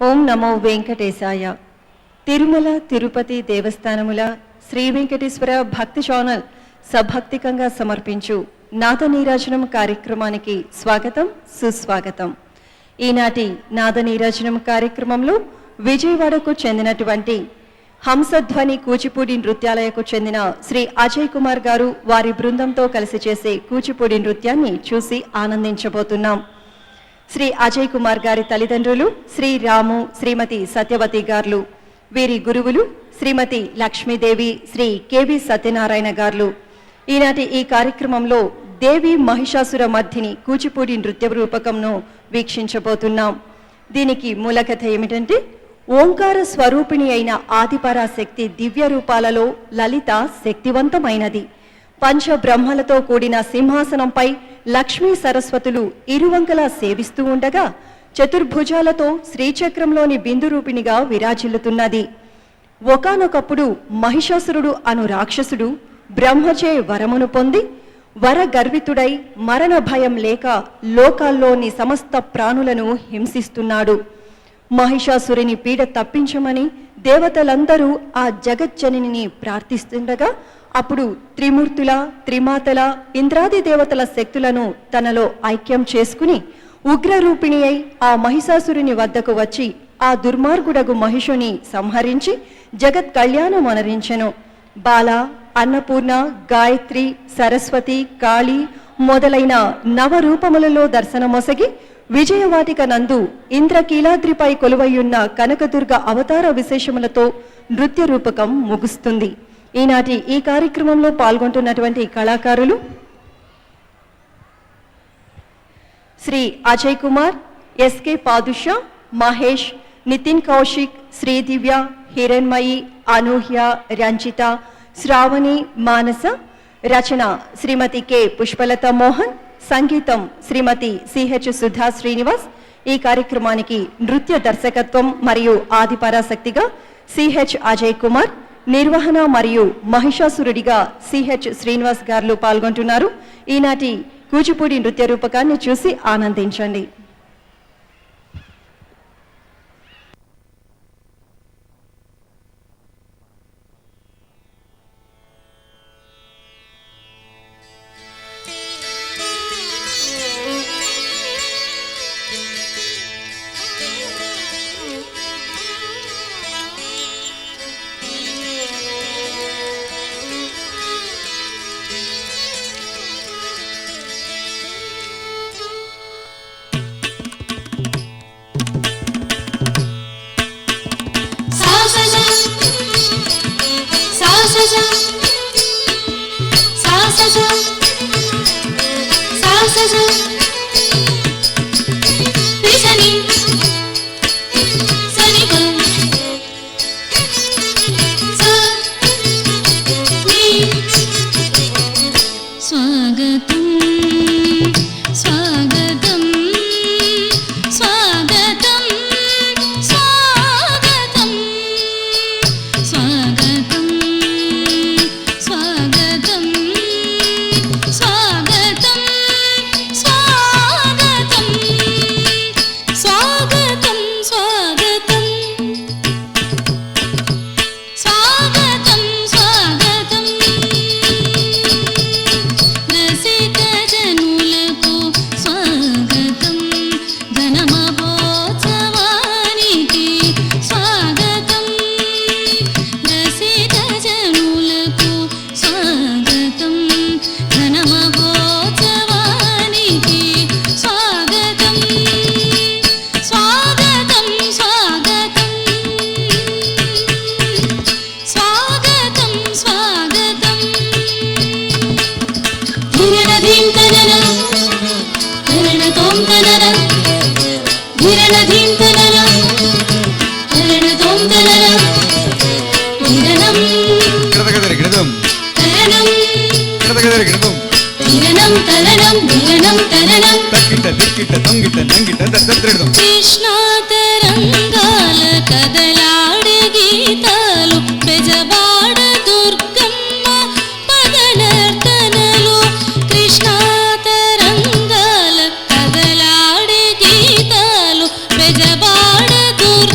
ఓం నమో వెంకటేశాయ. తిరుమల తిరుపతి దేవస్థానముల శ్రీ వెంకటేశ్వర భక్తి ఛానల్ సభక్తికంగా సమర్పించు నాద నీరాజనం కార్యక్రమానికి స్వాగతం, సుస్వాగతం. ఈనాటి నాద నీరాజనం కార్యక్రమంలో విజయవాడకు చెందినటువంటి హంసధ్వని కూచిపూడి నృత్యాలయకు చెందిన శ్రీ అజయ్ కుమార్ గారు వారి బృందంతో కలిసి చేసే కూచిపూడి నృత్యాన్ని చూసి ఆనందించబోతున్నాం. శ్రీ అజయ్ కుమార్ గారి తల్లిదండ్రులు శ్రీ రాము, శ్రీమతి సత్యవతి గారు, వీరి గురువులు శ్రీమతి లక్ష్మీదేవి, శ్రీ కెవి సత్యనారాయణ గారు. ఈనాటి ఈ కార్యక్రమంలో దేవి మహిషాసుర మర్దిని కూచిపూడి నృత్య రూపకంను వీక్షించబోతున్నాం. దీనికి మూలకథ ఏమిటంటే, ఓంకార స్వరూపిణి అయిన ఆదిపరాశక్తి దివ్య రూపాలలో లలిత శక్తివంతమైనది. పంచబ్రహ్మలతో కూడిన సింహాసనంపై లక్ష్మీ సరస్వతులు ఇరువంకలా సేవిస్తూ ఉండగా చతుర్భుజాలతో శ్రీచక్రంలోని బిందు రూపిణిగా విరాజిల్లుతున్నది. ఒకానొకప్పుడు మహిషాసురుడు అను రాక్షసుడు బ్రహ్మచే వరమును పొంది వరగర్వితుడై మరణ భయం లేక లోకాల్లోని సమస్త ప్రాణులను హింసిస్తున్నాడు. మహిషాసురుని పీడ తప్పించమని దేవతలందరూ ఆ జగజ్జననిని ప్రార్థిస్తుండగా అప్పుడు త్రిమూర్తుల, త్రిమాతల, ఇంద్రాది దేవతల శక్తులను తనలో ఐక్యం చేసుకుని ఉగ్రరూపిణి అయి ఆ మహిషాసురుని వద్దకు వచ్చి ఆ దుర్మార్గుడగు మహిషుని సంహరించి జగత్ కళ్యాణం అనరించెను. బాల, అన్నపూర్ణ, గాయత్రి, సరస్వతి, కాళీ మొదలైన నవరూపములలో దర్శనమొసగి విజయవాటిక నందు ఇంద్రకీలాద్రిపై కొలువయ్యున్న కనకదుర్గ అవతార విశేషములతో నృత్య రూపకం ముగుస్తుంది. ఈనాటి ఈ కార్యక్రమంలో పాల్గొంటున్నటువంటి కళాకారులు శ్రీ అజయ్ కుమార్, ఎస్కే పాదుషా, మహేష్, నితిన్ కౌశిక్, శ్రీదివ్య, హిరణ్మయి, అనూహ్య, రంజిత, శ్రావణి, మానస. రచన శ్రీమతి కె పుష్పలత మోహన్, సంగీతం శ్రీమతి సిహెచ్ సుధా శ్రీనివాస్. ఈ కార్యక్రమానికి నృత్య దర్శకత్వం మరియు ఆదిపరాశక్తిగా సిహెచ్ అజయ్ కుమార్, నిర్వహణ మరియు మహిషాసురుడిగా సిహెచ్ శ్రీనివాస్ గారు పాల్గొంటున్నారు. ఈనాటి కూచిపూడి నృత్య రూపకాన్ని చూసి ఆనందించండి. కృష్ణ తరంగాల కదలాడే గీతాలు బెజవాడ దుర్గమ్మ పదనర్తనలు. కృష్ణ తరంగాల కదలాడే గీతాలు బెజవాడ దుర్గమ్మ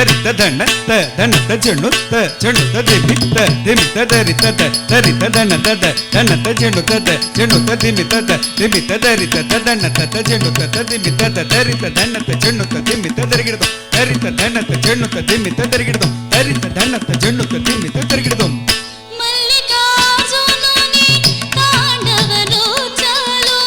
దరిత ధన త ధన త జను త జను త దిమి త దిమి త దరిత త దరిత ధన త ధన త జను త జను త దిమి త దిమి త దరిత త ధన త జను త దిమి త దరిత ధన త జను త దిమి త దరిగిడదు దరిత ధన త జను త దిమి త దరిగిడదు దరిత ధన త జను త దిమి త దరిగిడదు మల్లికార్జునుని తాండవ నృత్యాలు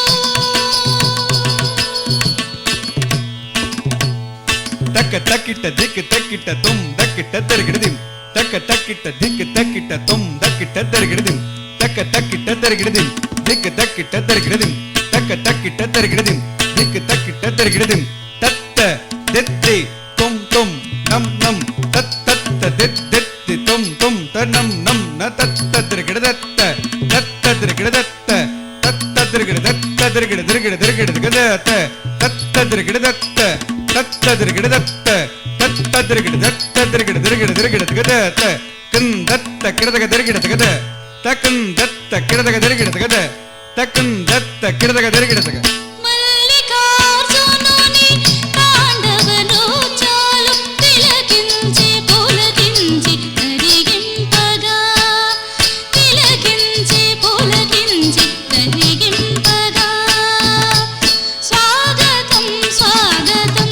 తక్క తక్కిట దిక్కు తక్కిట తుమ్ దక్కిట దరిగిడదిం తక్క తక్కిట దిక్కు తక్కిట తుమ్ దక్కిట దరిగిడదిం తక్క తక్కిట దరిగిడదిం దిక్కు తక్కిట దరిగిడదిం తక్క తక్కిట దరిగిడదిం దిక్కు తక్కిట దరిగిడదిం తత్త దెత్తి తుమ్ తుమ్ నం నం తత్త దెత్తి తుమ్ తుమ్ తనం నం న తత్త దరిగిడదత్త తత్త దరిగిడదత్త తత్త దరిగిడదత్త దరిగిడ దరిగిడ దరిగిడ గదత తత్త దరిగిడదత్త తత్త దరిగిడదత్త తత్త దరిగిడదత్త దరిగిడ దరిగిడ దరిగిడ గదత కన్ దత్త కిడదగ దరిగిడ గద తకన్ దత్త కిడదగ దరిగిడ గద తకన్ దత్త కిడదగ దరిగిడ గద మల్లికార్జునుని తాండవ నృత్యాలు తిలకించి పులకించి తరిగింపగా తిలకించి పులకించి తరిగింపగా స్వాగతం స్వాగతం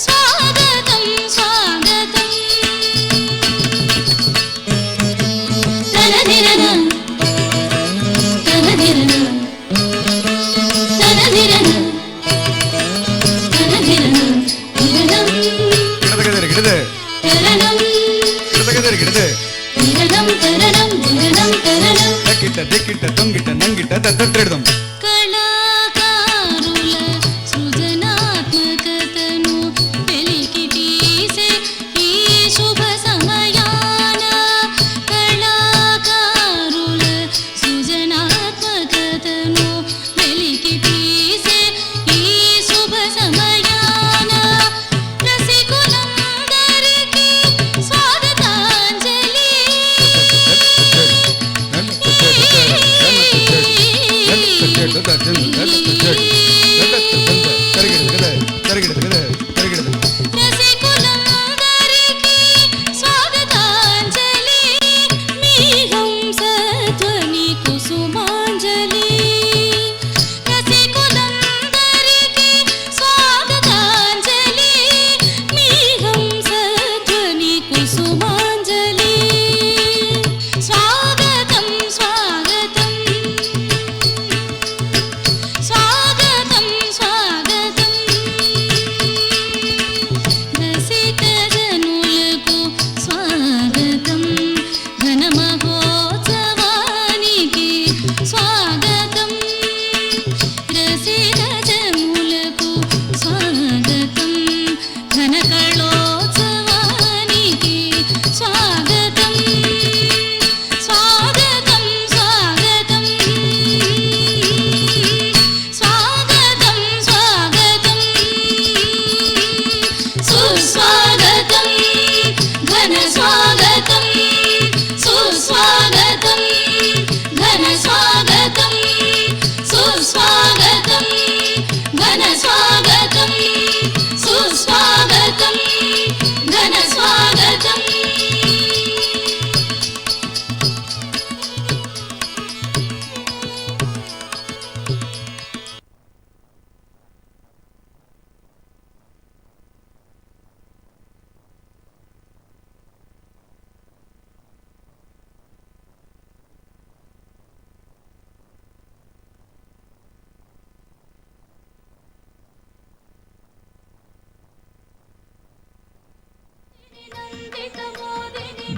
స్వాగతం స్వాగతం తనదిరన తనదిరన తనదిరన తనదిరన తిరణం కిడదగ దరిగిడద తిరణం కిడదగ దరిగిడద తిరణం తిరణం తిరణం తిరణం తక్కిట దిక్కిట తొంగిట నంగిట దద్దరిడదం కళాకారుల సృజనాత్మకతను వెలికి తీసే ఈ శుభ సమయాన కళాకారుల సృజనాత్మకతను వెలికి తీసే ఈ శుభ సమయాన రసికులందరికీ స్వాగతాంజలి రసికులందరికీ స్వాగతాంజలి మీ హంసధ్వని కుసుమాంజలి రసికులందరికీ స్వాగతాంజలి మీ హంసధ్వని కుసుమాంజలి స్వాగతం స్వాగతం స్వాగతం స్వాగతం రసిక జనులకు స్వాగతం ఘన మహోత్సవానికి స్వాగతం రసిక జనులకు స్వాగతం ఘన కళోత్సవానికి స్వాగతం స్వాగతం స్వాగతం స్వాగతం స్వాగతం సుస్వాగతం ఘన స్వాగతం సుస్వాగతం ఘన స్వాగతం సుస్వాగతం ఘన స్వాగతం సుస్వాగతం ఘన స్వాగతం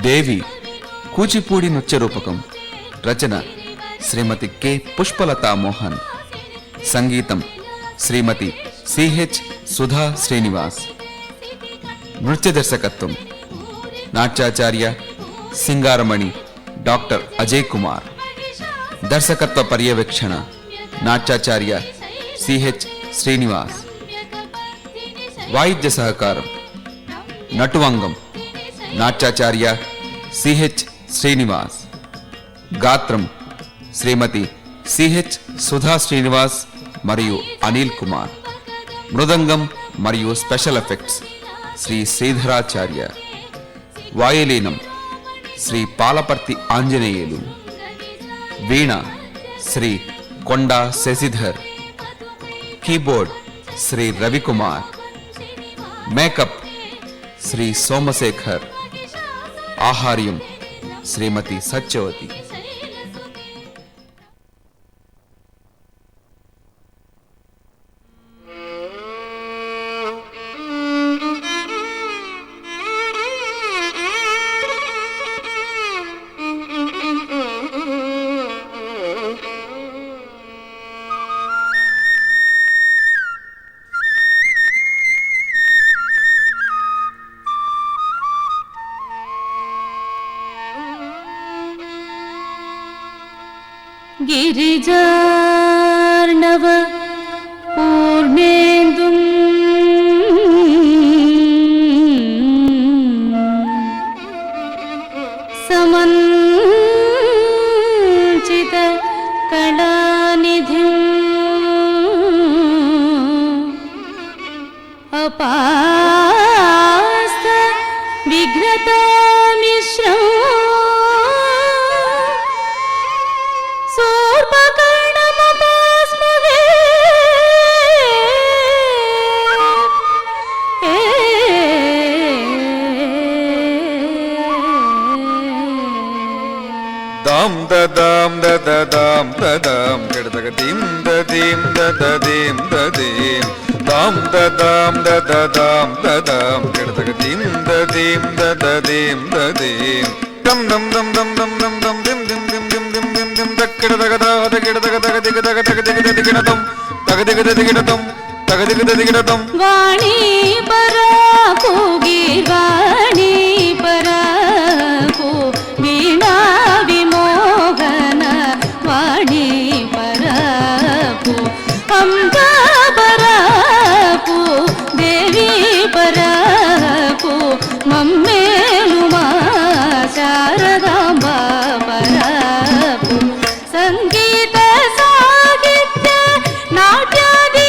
దేవి కూచిపూడి నృత్య రూపకం. రచన శ్రీమతి కె పుష్పలతా మోహన్. సంగీతం శ్రీమతి సిహెచ్ సుధా శ్రీనివాస్. నృత్య దర్శకత్వం నాట్యాచార్య సింగారమణి డాక్టర్ అజయ్ కుమార్. దర్శకత్వ పర్యవేక్షణ నాట్యాచార్య సిహెచ్ శ్రీనివాస్. వాయిద్య సహకారం నటువంగం నాట్యాచార్య సిహెచ్ శ్రీనివాస్. గాత్రం శ్రీమతి సిహెచ్ సుధా శ్రీనివాస్ మరియు అనిల్ కుమార్. మృదంగం మరియు స్పెషల్ ఎఫెక్ట్స్ శ్రీ శ్రీధరాచార్య. వాయులీనం శ్రీ పాలపర్తి ఆంజనేయులు. వీణ శ్రీ కొండా శశిధర్. కీబోర్డ్ శ్రీ రవికుమార్. మేకప్ శ్రీ సోమశేఖర్. ఆహార్యం శ్రీమతి Satyavathi. गिरिजार्णव पूर्णेन्दुम् समञ्चित कलानिधिम् अपास्त विघ्नतामिश्रम् Dam da dam da da dam da dam da da dim da dim da da dim da dim dam da dam da da dam da dam da da dim da dim da da dim da dim dam dam dam dam dam dam dam dim dim dim dim dim dim dim da da da da da da da da da da dam da da dam తగదిగదదిగదం వాణి పరాకు గీర్వాణి పరాకు వీణా విమోహన వాణి పరాకు అంబ పరాకు దేవి పరాకు మమ్మేలు మా శారదాంబ పరాకు సంగీత సాహిత్య నాట్యాది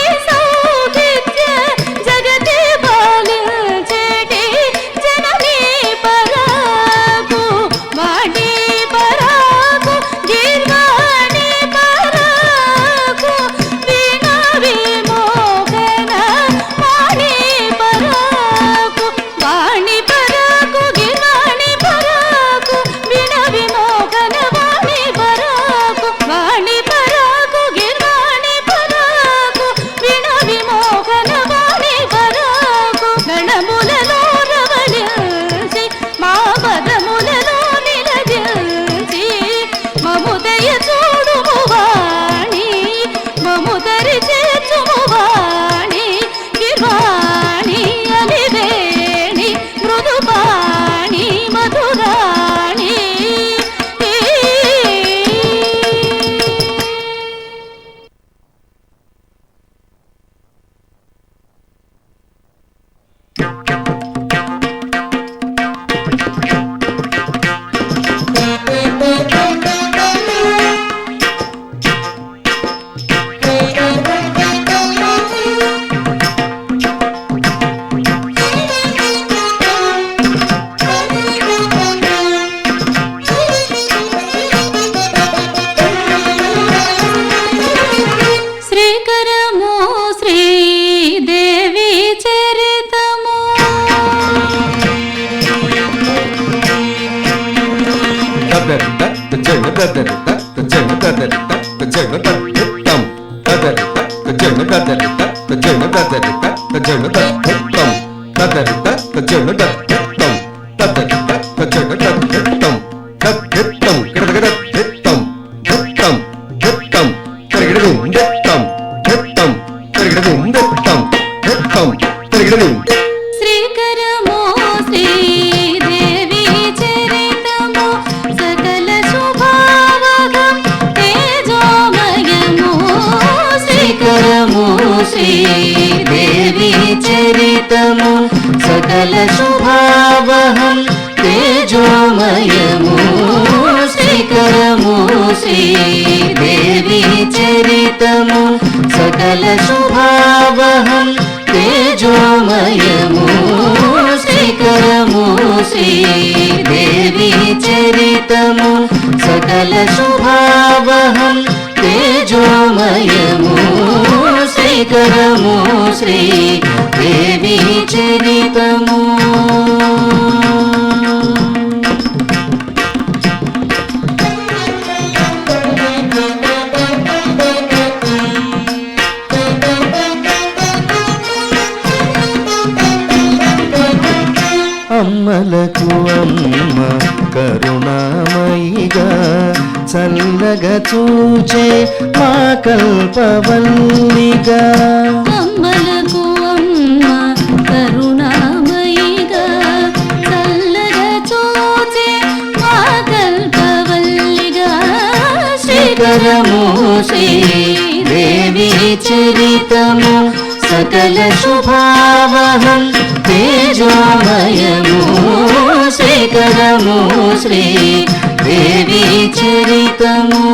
श्रीदेवी चरितमु सकल शुभावहं तेजोमयमु श्रीकरमु श्रीदेवी चरितमु सकल शुभावहं తేజోమయము శ్రీకరము శ్రీదేవి చరితము సకల శుభావహం తేజోమయము శ్రీకరము శ్రీదేవి చరితము అమ్మలకు అమ్మ కరుణామయిగా చల్లగా చూచే మా కల్పవల్లిగా అమ్మలకు అమ్మ కరుణామయిగా చల్లగా చూచే మా కల్పవల్లిగా శ్రీకరము శ్రీదేవి చరితము సకల శుభావహం తేజోమయము శ్రీకరము శ్రీదేవి చరితము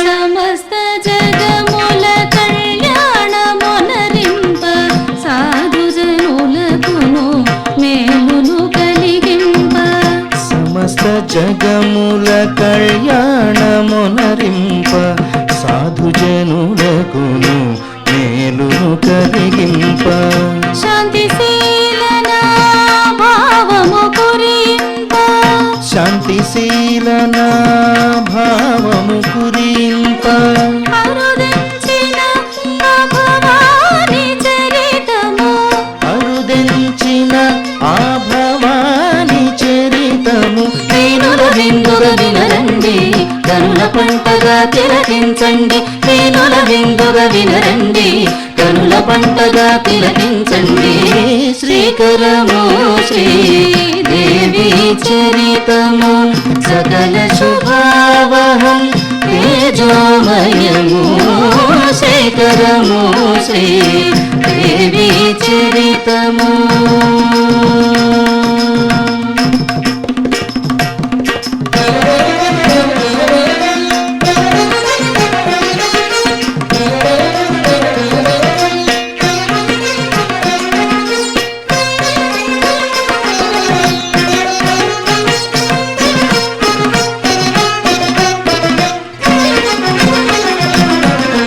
సమస్త జగముల కళ్యాణమునరింప సాధుజనులకును మేలును కలిగింప సమస్త జగముల కళ్యాణమునరింప సాధుజనులకును మేలును కలిగింప శాంతిశీలన భావము కురింప శాంతిశీలన భావము కురింప అరుదించిన భవాని చరితము అరుదెంచిన ఆ భవాని చరితము వేణుల విందుగ వినరండి కనుల పంటగా తిలకించండి వేణుల విందుగ వినరండి కనుల పంటగా తిలకించండి శ్రీకరము శ్రీదేవి చరితము సకల శుభావహం తేజోమయము శ్రీకరము శ్రీదేవి చరితము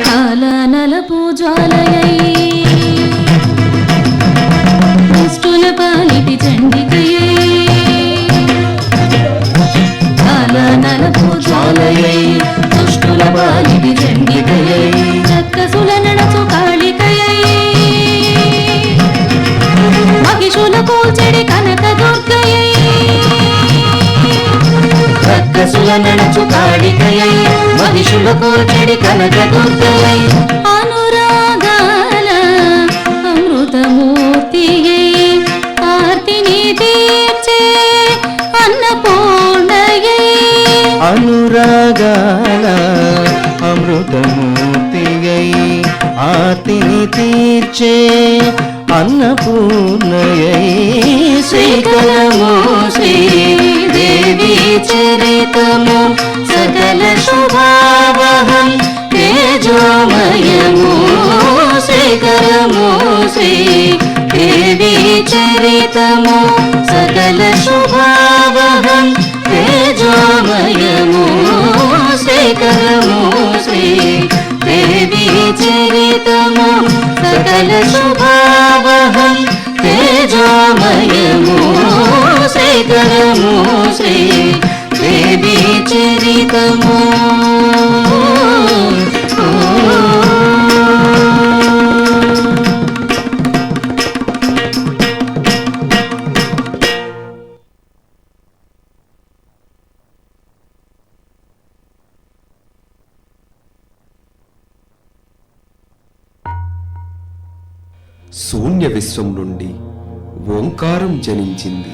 కాలనలపు జ్వాలయై దుష్టుల పాలిటి చండికయై కాలనలపు జ్వాలయై దుష్టుల పాలిటి చండికయై రక్కసుల నడచు కాళికయై మహిషుల కూల్చెడి కనక దుర్గయై రక్కసుల నడుచు కాళికయై మహిషులకు చెడి కనక దుర్గయై అనురాగాల అమృతమూర్తియై ఆర్తిని తీర్చే అన్నపూర్ణయై అనురాగాల అమృతమూర్తియై ఆర్తిని తీర్చే అన్నపూర్ణయై శ్రీకరము శ్రీదేవి చరితము సకల శుభావహం తేజోమయము శ్రీకరము శ్రీదేవి చరితము సకల శుభావహం తేజోమయము శ్రీకరము శ్రీదేవి చరితము సకల శుభావహం తేజోమయము శ్రీకరము శ్రీదేవి చరితము శూన్య విశ్వం నుండి ఓంకారం జనించింది.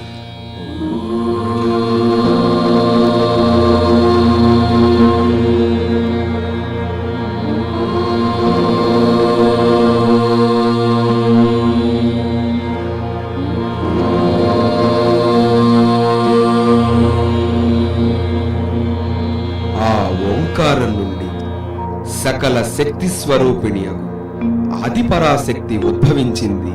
స్వరూపిణి ఆదిపరాశక్తి ఉద్భవించింది.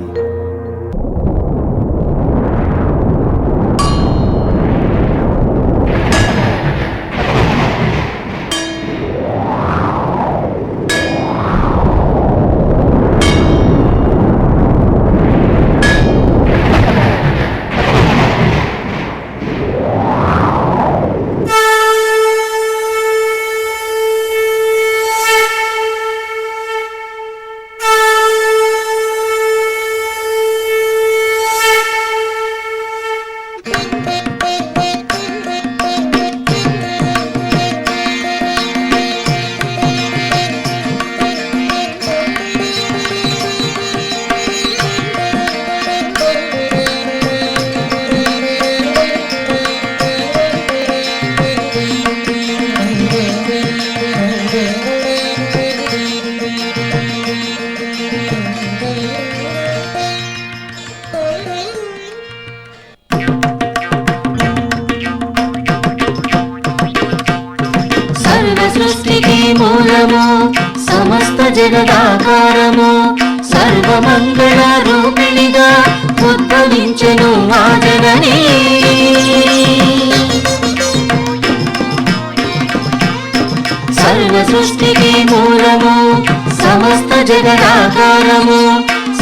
సృష్టికి మూలము సమస్త జగదాకారము సర్వమంగళ రూపిణిగా ఉద్భవించెను ఆ జననీ. సర్వ సృష్టికి మూలము సమస్త జగదాకారము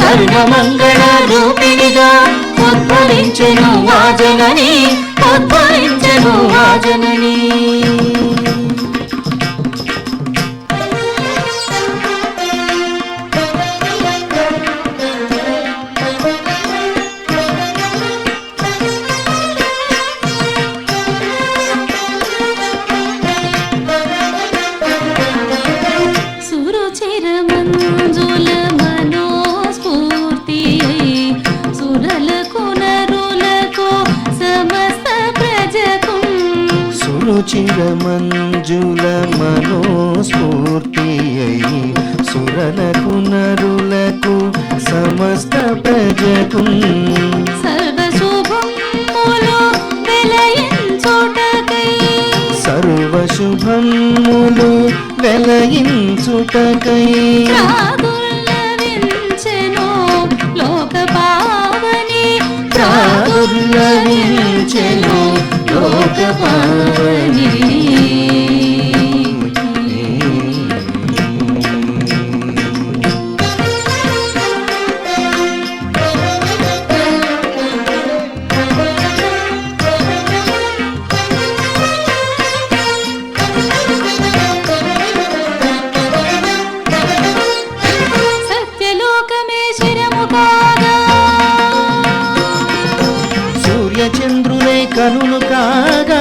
సర్వమంగళ రూపిణిగా ఉద్భవించెను ఆ జననీ, ఉద్భవించెను ఆ జననీ. చిరమంజుల మనోస్ఫూర్తి అయి సురలకు నరులకు సమస్త ప్రజకు సర్వశుభములు వెలయించుటకై సర్వశుభములు వెలయించుటకై ప్రాదుర్లవించెను లోకపావని ప్రాదుర్లవించెను లోకపావని. సత్యలోకమే శిరము కాగా సూర్యచంద్రులే కనులు కాగా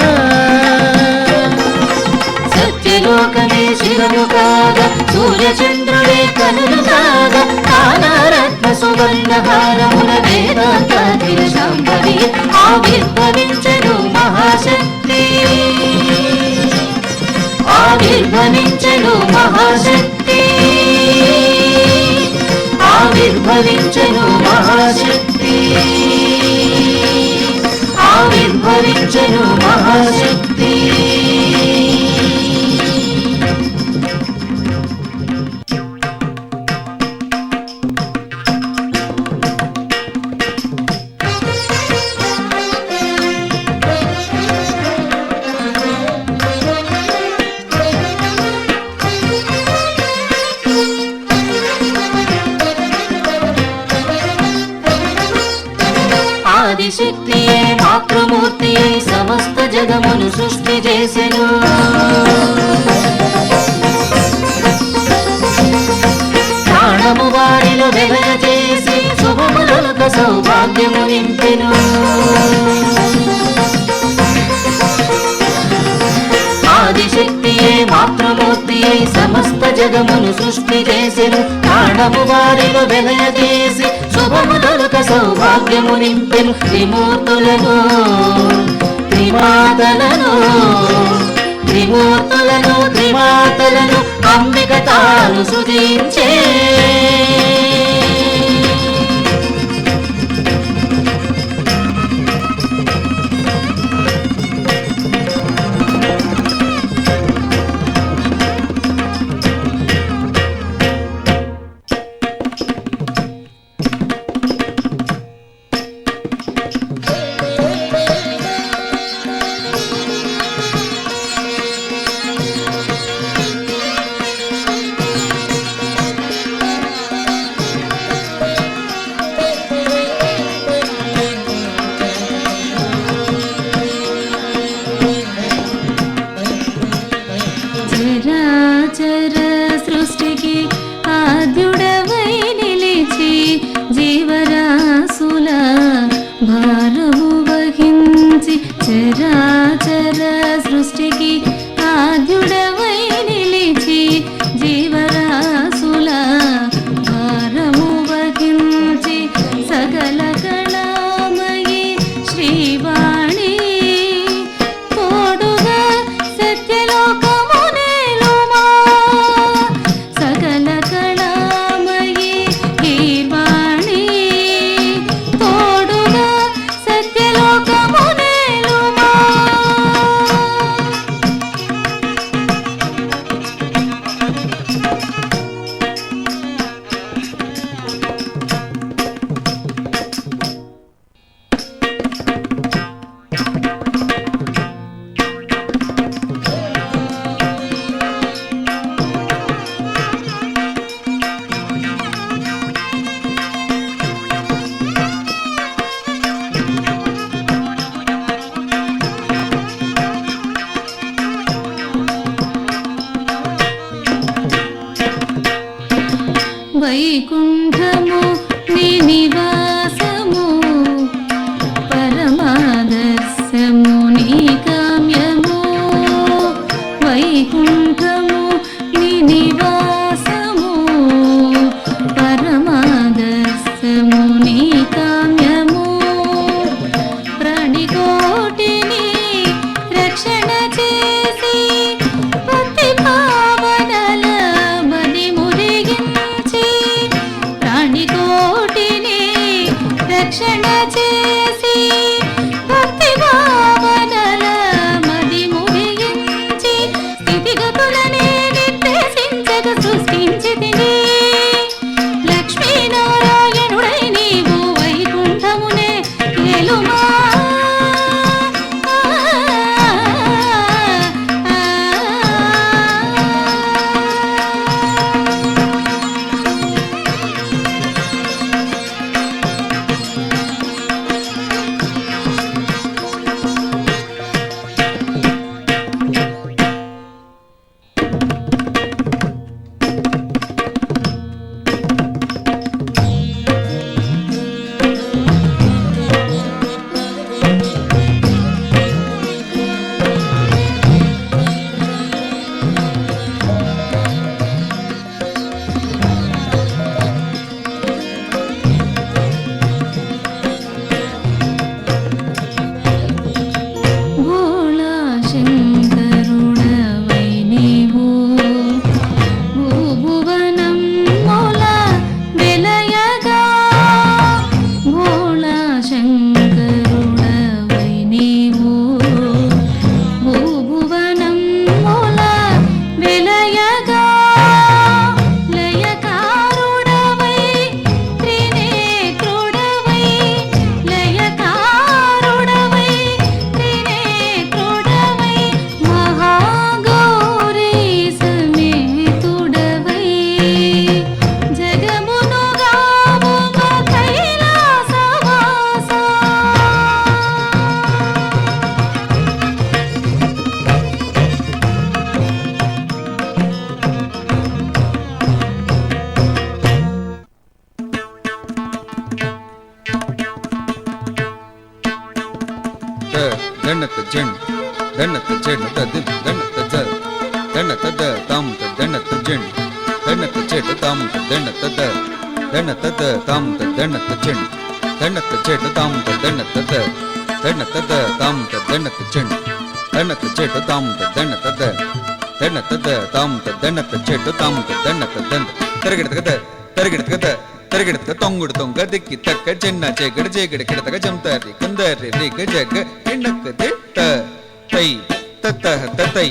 సత్యలోకమే శిరము కాగా సూర్యచంద్రుడే కనులు కాగా కాలారత్న సువర్ణహారముల వేదాంతాఖిల శాంభవి ఆవిర్భవించెను మహాశక్తి, ఆవిర్భవించెను మహాశక్తి, ఆవిర్భవించెను మహాశక్తి, ఆవిర్భవించెను మహాశక్తి. ఆదిశక్తియే మాతృమూర్తి సమస్త జగమును సృష్టి చేసెను. ప్రాణము వారిలో వెలయచేసి శుభములొక సౌభాగ్యము నింపెను. ఆదిశక్తియే మాతృమూర్తి సమస్త జగమును సృష్టి చేసెను. ప్రాణము వారిలో వెలయచేసి శుభములొక సౌభాగ్యము నింపెను. త్రిమూర్తులను త్రిమాతలను త్రిమూర్తులను త్రిమాతలను అంబిక తాను సృజించే. వైకుంఠము నీ నివాసము పరమాదర్శము నీ కామ్యము వైకుంఠము నీ నివాసము పరమాదర్శము నీ కామ్యము ప్రాణికోటిని రక్షణ చేసి భక్తి భావనల మది మురిగించి ప్రాణికోటిని రక్షణ చేసి భక్తి భావనల మది మురిగించి స్థితిగతులనే నిర్దేశించక సృష్టించి తిని లక్ష్మీనారాయణుడై నీవు వైకుంఠమునే ఏలుమా భోళా శంకరుడవై నీవు భూభువనం మూల వెలయగా భోళా శంకరుడవై నీవు భూభువనం మూల వెలయగా లయకారుడవై త్రినేత్రుడవై లయకారుడవై త్రినేత్రుడవై మహాగౌరీ సమేతుడవై జగమును గావుమ కైలాసవాసా దండత జన్ దండత చెడు తది దండత జ దండత ద తామ్ త దండత జన్ దండత చెడు తామ్ త దండత ద దండత ద తామ్ త దండత జన్ దండత చెడు తామ్ త దండత ద దండత ద తామ్ త దండత జన్ దండత చెడు తామ్ త దండత ద దండత ద తామ్ త దండత చెడు తామ్ త దండత దండ తరగడత తరగడత తరగడత తొంగుడు తొంగ దిక్కి తక్క చెన్న చేగడ చేగడ కిడతక జంతారి కందరి రేగ జగ ఎన్నక్క దిట్ట తై తత్త తై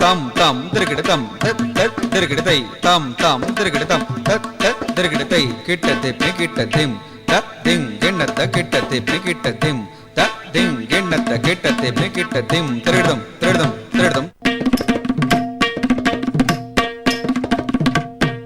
తాం తాం తిరగడ తం తత్ తిరగడ తై తాం తాం తిరగడ తం తత్ తిరగడ తై కిట్ట తెప్పి కిట్ట దిం త దిం గిన్నత కిట్ట తెప్పి కిట్ట దిం త దిం గిన్నత కిట్ట తెప్పి కిట్ట దిం తిరగడం తిరగడం తిరగడం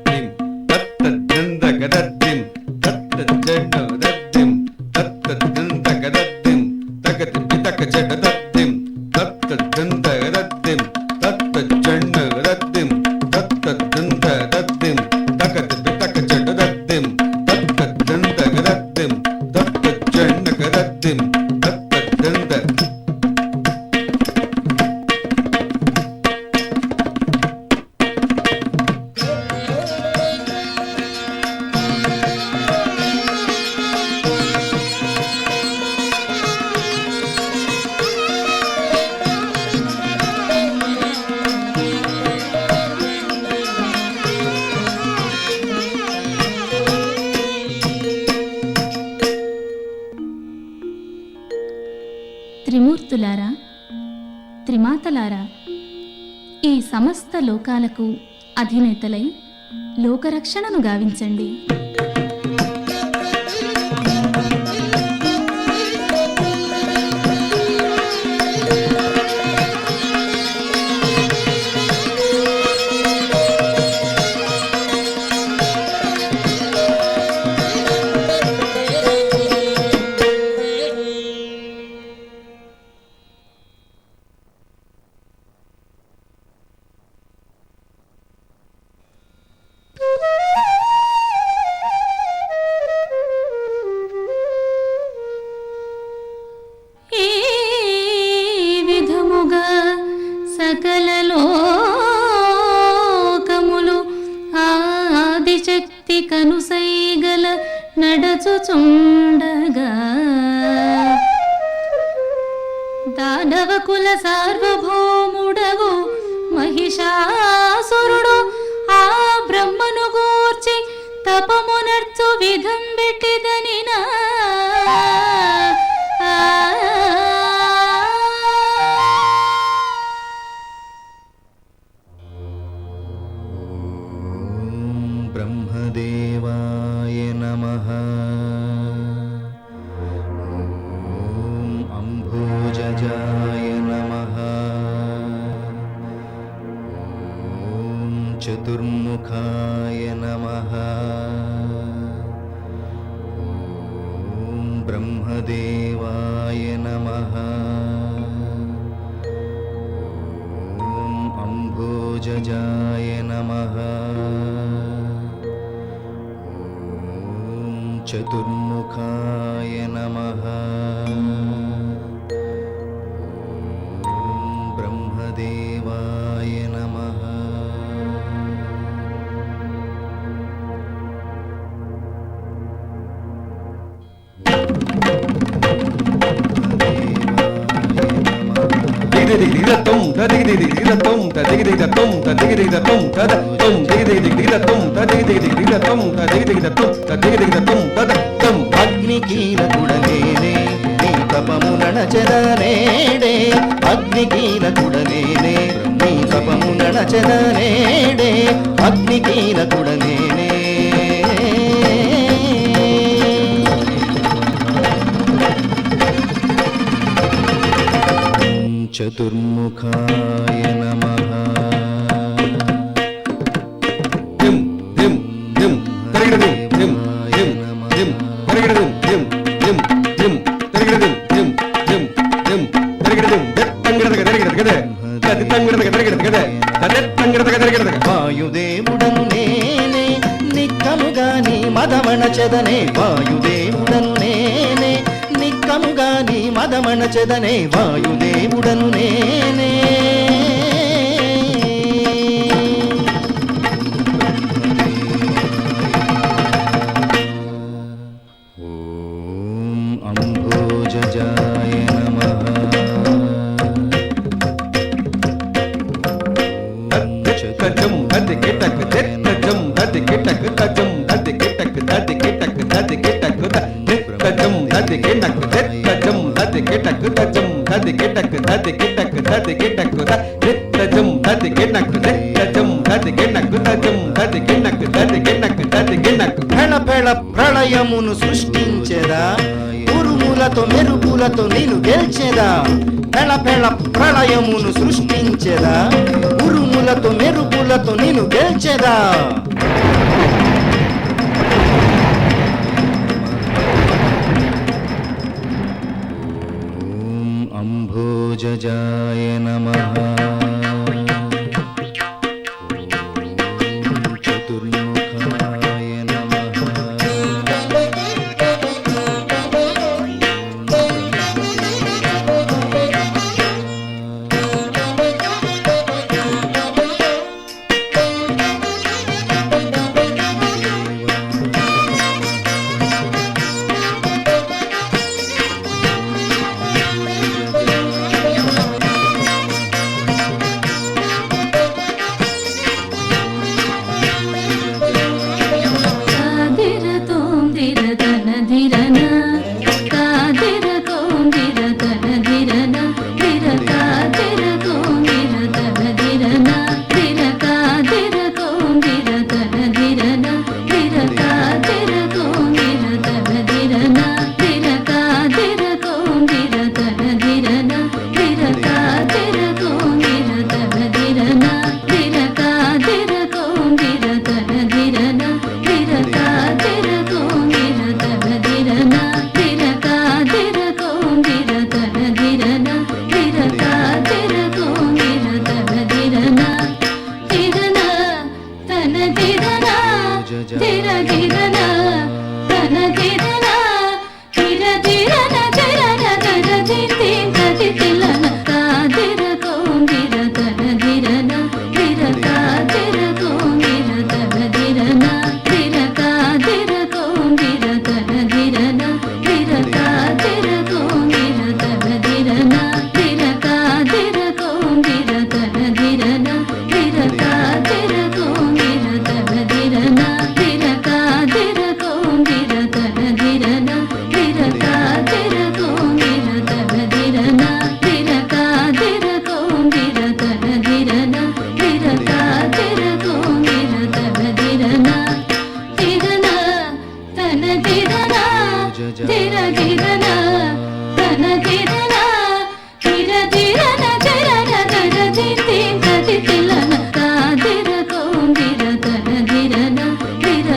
దిం తత్త దంద గదద్దిం తత్త జండ దద్దిం తత్త దంద గదద్దిం తగతి పితక జడ దద్దిం తత్త దంద గదద్దిం తత్త జండ గదద్దిం తత్త దంద దద్దిం తగతి పితక జడ దద్దిం తత్త దంద గదద్దిం తత్త జండ గదద్దిం తత్త దంద త్రిమూర్తులారా త్రిమాతలారా ఈ సమస్త లోకాలకు అధినేతలై లోకరక్షణను గావించండి. నడచుచుండగా దానవ కుల సార్వభౌముడగు మహిషాసురుడు ఆ బ్రహ్మను గూర్చి తపమునర్చు విధం పెట్టిదనినా బ్రహ్మదేవాయ నమః. ఓం అంభోజజాయ నమః. ఓం చతుర్ముఖాయ నమః. ఓం బ్రహ్మదేవాయ నమః. ఓం అంభోజజాయ నమః. చతుర్ముఖాయ నమః. ఓం బ్రహ్మదేవాయ నమః. అగ్నికీలకుడలేనే నీ తపమునచదనేడే. అగ్నికీలకుడలేనే నీ తపమునచదనేడే. అగ్నికీలకుడలేనే చతుర్ముఖాయ నమః. దిం దిం దిం తరిగిడదిం దిం దిం దిం తరిగిడదిం దిం దిం దిం తరిగిడదిం దిం దిం దిం తరిగిడదిం దత్తంగిడదగ తరిగిడదగదే దత్తంగిడదగ తరిగిడదగదే దత్తంగిడదగ తరిగిడదగ. వాయుదేవుడను నేనే నిక్కముగా నీ మదమణచదనే. వాయుదేవుడను నేనే నిక్కముగా నీ మదమణచదనే. వాయుదేవుడను నేనే. ఓం అంభోజజాయ నమః. తజం దది కిటక్ తజం దది కిటక్ తజం దది కిటక్ దది కిటక్ దది కిటక్ తజం దది కిటక్ తజం దది కిటక్ తజం దది కిటక్ దది కిటక్ దది కిటక్ తజం దది కిటక్ తజం దది కిటక్ తజం దది కిటక్ దది కిటక్ దది కిటక్. ఫెళ ఫెళ ప్రళయమును సృష్టించెదా. ఉరుములతో మెరుపులతో నేను గెల్చెదా. ఫెళ ఫెళ ప్రళయమును సృష్టించెదా. ఉరుములతో మెరుపులతో నేను గెల్చెదా. ఓం అంభోజజాయ నమః. ఓం చతుర్ముఖాయ నమః. తన దిరన దిర దిరన తన దిరన దిర దిరన దిరన దర దింది గది తిలన దిర కోందిర తన దిరన దిర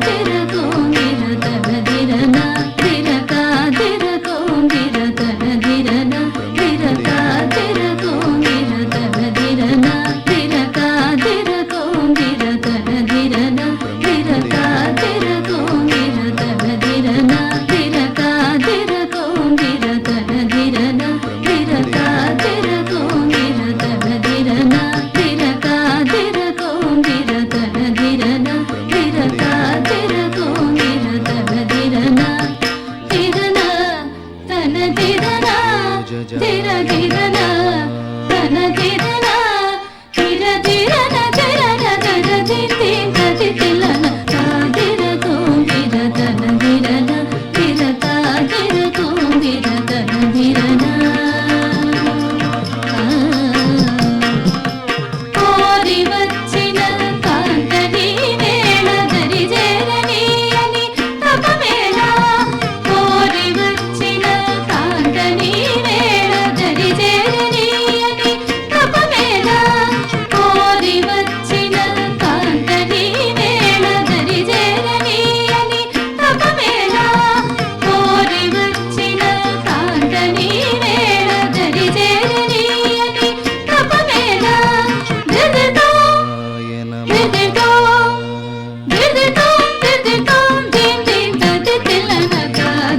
దిర కోందిర తన దిరన దిర దిర కోందిర తన దిరన దిర దిర కోందిర తన దిరన దిర దిర కోందిర తన దిరన దిర దిర కోందిర తన దిరన దిర దిర కోందిర తన దిరన దిర దిర కోందిర తన దిరన దిర దిర కోందిర తన దిరన దిర దిర కోందిర తన దిరన దిరన తన దిరన దిర దిరన తన దిరన దిర దిరన దిరన దర దింది గది తిలన దిర కోందిర తన దిరన దిర దిర కోందిర తన దిరన కోరి వచ్చిన కాంతని వేళ దరి చేరనీయని తపమేళ కోరి వచ్చిన కాంతని వేళ దరి చేరనీయని తపమేళ కోరి వచ్చిన కాంతని వేళ దరి చేరనీయని తపమేళ కోరి వచ్చిన కాంతని వేళ దరి చేరనీయని తపమేళ దిదితో దిదితో దిదితో దిదితో దిం దిం దది తిలన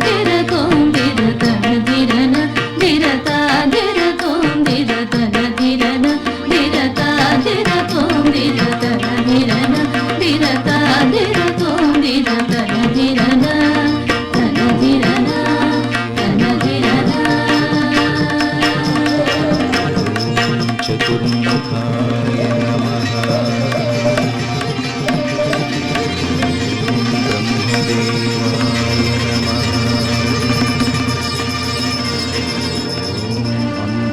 దిర కోందిర తన దిరన దిర దిర కోందిర తన దిరన దిర దిర కోందిర తన దిరన దిర దిర కోందిర తన దిరన తన దిరన తన దిరన చతుర్ముఖాయ నమః బ్రహ్మదేవాయ నమః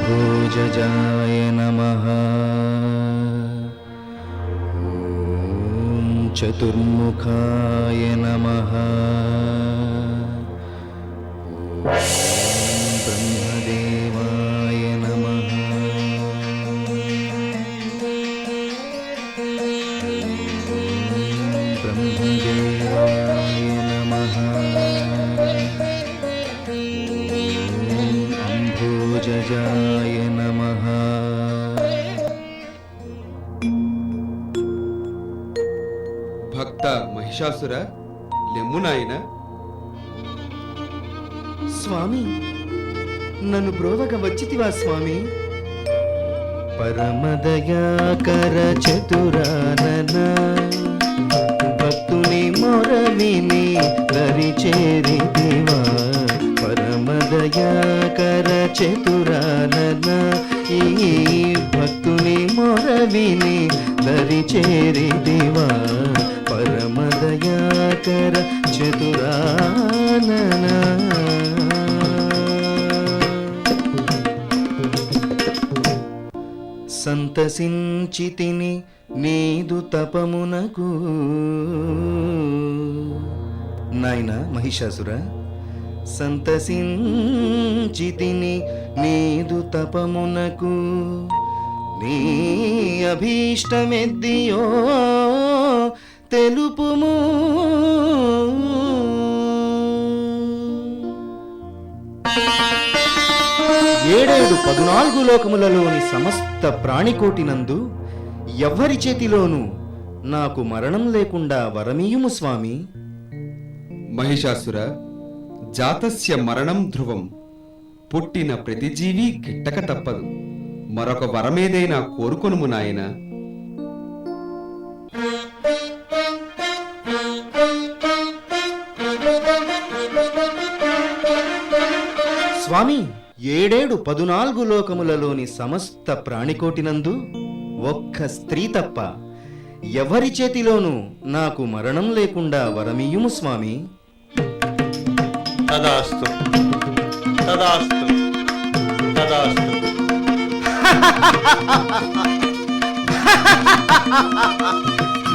అంభోజజాయ నమః చతుర్ముఖాయ నమః బ్రహ్మదేవాయ నమః బ్రహ్మదేవాయ నమః అంభోజజాయ నమః భక్త మహిషాసుర లెమ్ము నాయన. స్వామి నన్ను బ్రోవగ వచ్చితివా స్వామి? పరమదయాకర చతురానన భక్తుని మొరవిని దరి చేరితివా. పరమదయాకర చతురానన ఈ భక్తుని మొరవిని దరి చేరితివా. పరమదయాకర చతురానన సంతసించితిని నీదు తపమునకు. నాయన మహిషాసుర, సంతసించితిని నీదు తపమునకు. నీ అభీష్టమెద్దియో తెలుపుము. ఏడేడు 14 లోకములలోని సమస్త ప్రాణికోటినందు ఎవ్వరి చేతిలోనూ నాకు మరణం లేకుండా వరమీయుము స్వామి. మహిషాసుర, జాతస్య మరణం ధ్రువం. పుట్టిన ప్రతి జీవి గిట్టక తప్పదు. మరొక వరమేదైనా కోరుకొనుము నాయన. స్వామి, ఏడేడు 14 లోకములలోని సమస్త ప్రాణికోటినందు ఒక్క స్త్రీ తప్ప ఎవరి చేతిలోనూ నాకు మరణం లేకుండా వరమియుము స్వామి. తదాస్తు తదాస్తు తదాస్తు.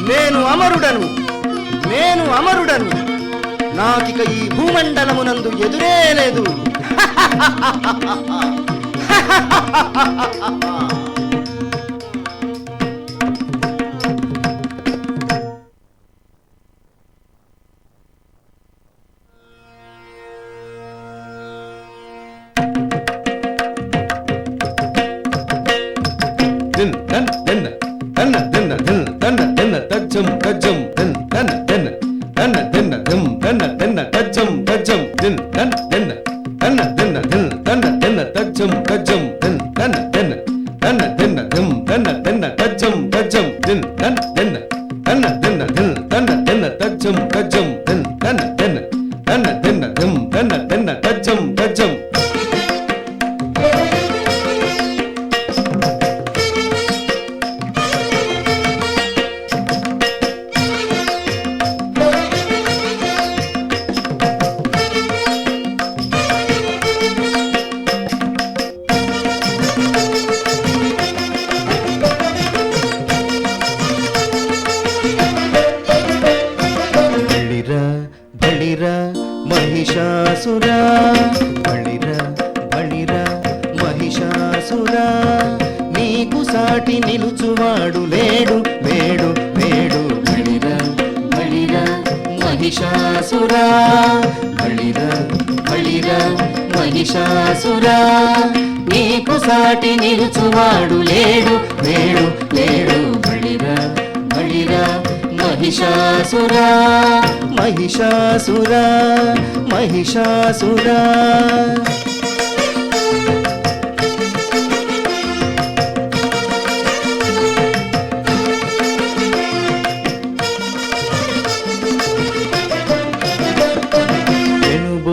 నేను అమరుడను, నేను అమరుడను. నాకిక ఈ భూమండలమునందు ఎదురే లేదు. దిన్ దన్ దెన్న దన్న దెన్న దిన్ దన్న దెన్న తజ్జం తజ్జం దిన్ దన్న దెన్న దన్న దెన్న దిం దన్న దెన్న తజ్జం తజ్జం దిన్ దన్న దెన్న దన్న దెన్న దిన్ దన్న దెన్న తజ్జం తజ్జం దిన్ దన్న దెన్న దన్న దెన్న దిం దన్న దెన్న తజ్జం తజ్జం దిన్ దన్న దెన్న దన్న దెన్న దిన్ దన్న దెన్న తజ్జం తజ్జం దిన్ దన్న దెన్న దన్న దెన్న దిం దన్న దెన్న తజ్జం తజ్జం. బళిరా బళిరా మహిషాసురా, బళిరా బళిరా మహిషాసురా, నీకు సాటి నిలుచువాడు లేడు లేడు లేడు. బళిరా బళిరా మహిషాసురా, బళిరా బళిరా మహిషాసురా, నీకు సాటి నిలుచువాడు లేడు లేడు లేడు. బళిరా బళిరా మహిషాసురా, మహిషాసురా మహిషాసురా.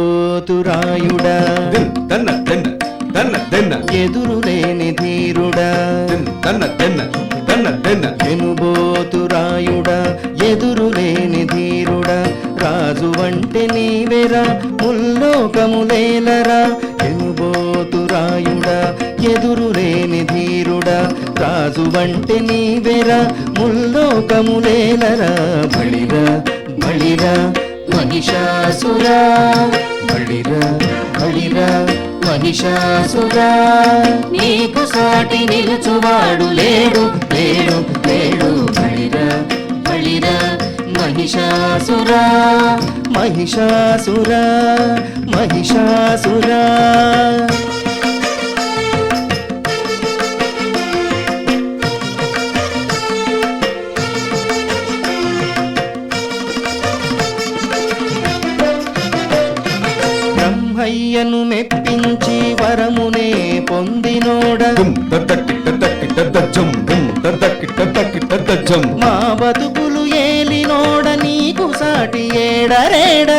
ఎనుబోతురాయుడా, దిన్ దన్న దెన్న దన్న దెన్న ఎదురులేని ధీరుడా, దిన్ దన్న దెన్న దన్న దెన్న ఎనుబోతురాయుడా, ఎదురులేని ధీరుడా, రాజు వంటి నీవెరా ముల్లోకములేలరా. ఎనుబోతురాయుడా, ఎదురులేని ధీరుడా, రాజు వంటి నీవెరా ముల్లోకములేలరా. బళిరా బళిరా మహిషాసురా, బళిరా బళిరా మహిషాసురా, నీకు సాటి నిలుచువాడు లేడు లేడు లేడు. బళిరా బళిరా మహిషాసురా, మహిషాసురా మహిషాసురా. బ్రహ్మయ్యను మెప్పించి వరమునే పొందినోడ, దుమ్ దద్దకిట దక్కిట దజ్జం దుమ్ దద్దకిట దక్కిట దజ్జం. మా బతుకులు ఏలినోడ, నీకు సాటి ఏడరేడ.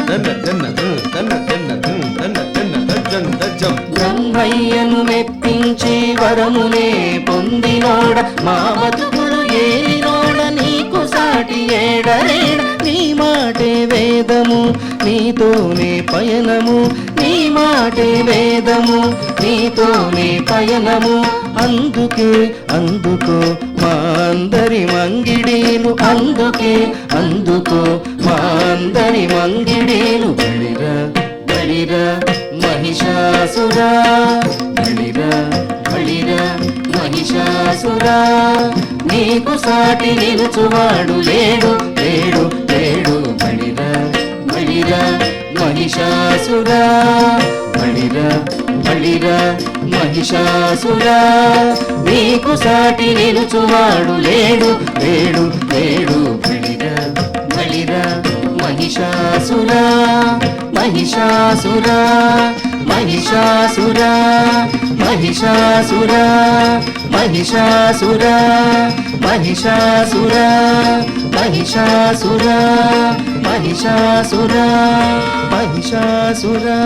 దన్న దన్న దన్న దన్న దన్న దన్న దజ్జం దజ్జం. బ్రహ్మయ్యను మెప్పించి వరమునే పొందినోడ, మా బతుకులు ఏలినోడ, నీకు సాటి ఏడరేడ. నీ మాటే వేదము, నీతోనే పయనము, నీ మాటే వేదము, నీతోనే పయనము. అందుకే అందుకో మా అందరి మంగిడీలు, అందుకే అందుకో మా అందరి మంగిడీలు. బళిరా బళిరా మహిషాసురా, బళిరా బళిరా మహిషాసురా, నీకు సాటి నిలుచువాడు లేడు లేడు లేడు. బళిరా బళిరా మహిషాసురా, బళిరా బళిరా మహిషాసురా, నీకు సాటి నిలుచువాడు లేడు లేడు లేడు. బళిరా బళిరా మహిషాసురా, మహిషాసురా మహిషాసురా మహిషాసురా మహిషాసురా మహిషాసురా మహిషాసురా మహిషాసురా మహిషాసురా.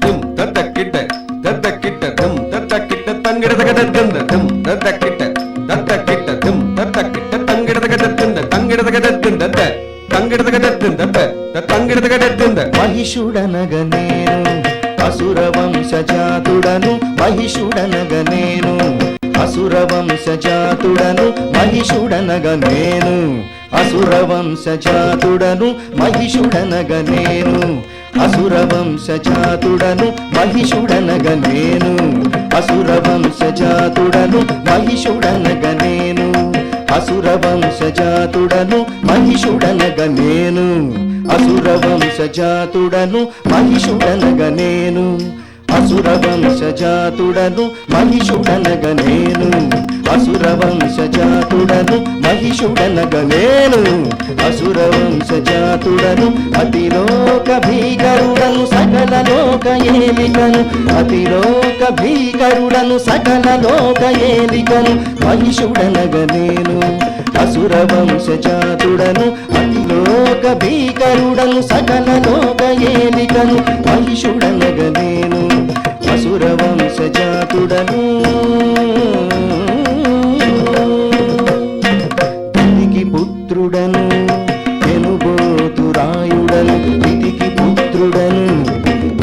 దుమ్ దద్దకిట దద్దకిట దుమ్ దద్దకిట తంగిడదగ దద్దంద దుమ్ దద్దకిట దద్దకిట దుమ్ దద్దకిట తంగిడదగ దద్దంద తంగిడదగ దద్దంద తంగిడదగ దద్దంద తంగిడదగ దద్దంద. మహిషుడనగ నేను అసుర వంశజాతుడను మహిషుడనగ నేను అసుర వంశజాతుడను మహిషుడనగ నేను అసుర వంశజాతుడను మహిషుడనగ నేను అసుర వంశజాతుడను మహిషుడనగ నేను అసుర వంశజాతుడను మహిషుడనగ నేను అసుర వంశజాతుడను మహిషుడనగ నేను అసుర వంశజాతుడను మహిషుడనగ నేను అసుర వంశజాతుడను మహిషుడనగ నేను అసుర వంశజాతుడను మహిషుడనగ నేను అసుర వంశజాతుడను అతిలోక భీకరుడను సకల లోక ఏలికను అతిలోక భీకరుడను సకల లోక ఏలికను మహిషుడనగ నేను అసుర వంశజాతుడను అతిలోక భీకరుడను సకల లోక ఏలికను మహిషుడనగ నేను అసుర వంశజాతుడను తితికి పుత్రుడను ఎనుబోతురాయుడను తితికి పుత్రుడను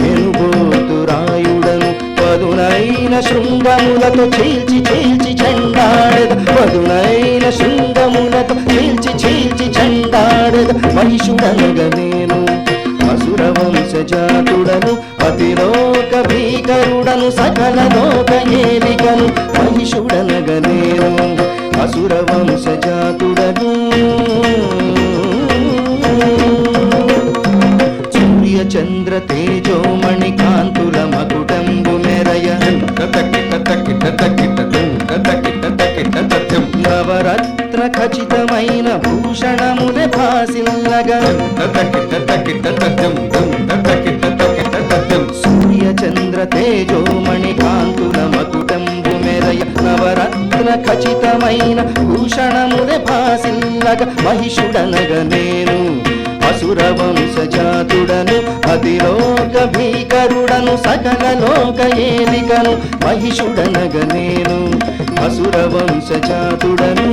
ఎనుబోతురాయుడను పదునైన శృంగములతో చీల్చి చీల్చి చెండాడెద పదునైన శృంగములతో చీల్చి చీల్చి చెండాడెద మహిషుడనగ నేను అసుర వంశజాతుడను అతిలోక భీకరుడను సకల లోక ఏలికను మహిషుడనగ నేను అసుర వంశజాతుడను సూర్య చంద్ర తేజోమణి కాంతుల మకుటంబు మెరయ నవరత్న ఖచ్చితమైన భూషణములే భాసిల్లగా సూర్య చంద్ర తేజోమణి కాంతుల మకుటంబు మెరయ నవరత్న ఖచ్చితమైన భూషణములే భాసిల్లగా మహిషుడనగ నేను అసుర వంశజాతుడను అతిలోక భీకరుడను సకల లోక ఏలికను మహిషుడనగ నేను అసుర వంశజాతుడను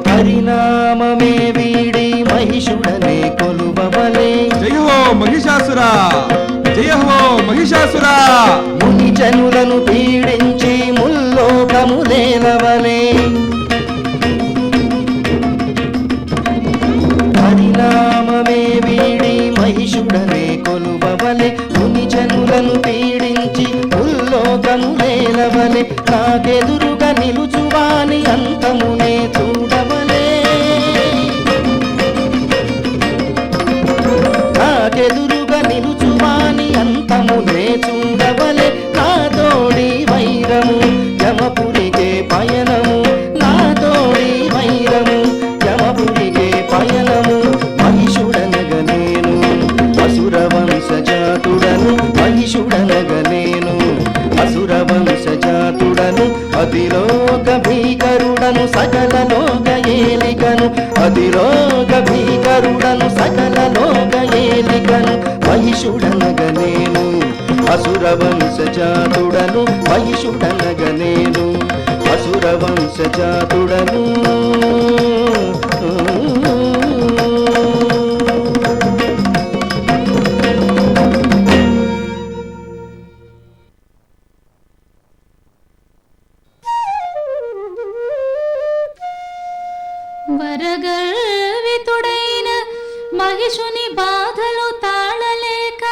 పరిణామమే వీడి మహిషుడనే కొలువవలే జయ హో మహిషాసురా జయ హో మహిషాసురా ముని జనులను పీడించి ముల్లోకములేలవలే పరిణామమే వీడి మహిషుడనే కొలువవలే ముని జనులను పీడించి ఉల్లోకములేలవలే నాకెదురుగా నిలుచువాని అంతమునే చూడవలే నాకెదురుగా నిలుచువాని అంతమునే చూడవలే నా తోడి వైరము యమపురికే పయనము నా తోడి వైరము యమపురికే పయనము మహిషుడనగ నేను అసుర వంశజాతుడను మహిషుడనగ నేను అసుర వంశజాతుడను అతిలోక భీకరుడను సకల లోక ఏలికను అతిలోక భీకరుడను సకల లోక ఏలికను మహిషుడనగ నేను అసుర వంశజాతుడను మహిషుడనగ నేను అసుర వంశజాతుడను వరగర్వితుడైన మహిషుని బాధలు తాళలేక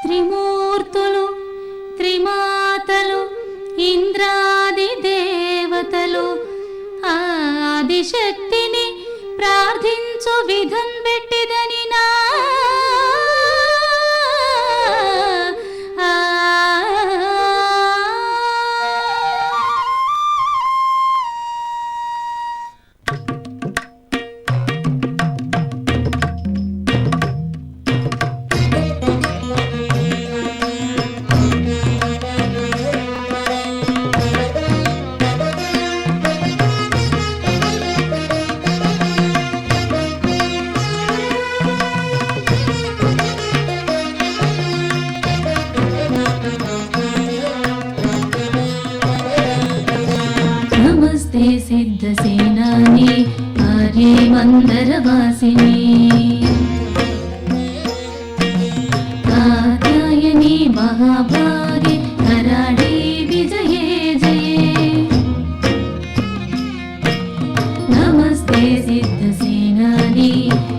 త్రిమూర్తులు త్రిమాతలు ఇంద్రాది దేవతలు ఆదిశక్తిని ప్రార్థించు విధం పెట్టిదని నా మందరవాసిని కాత్యాయని మహాభాగే కరాళే విజయే జయే నమస్తే సిద్ధసేనాని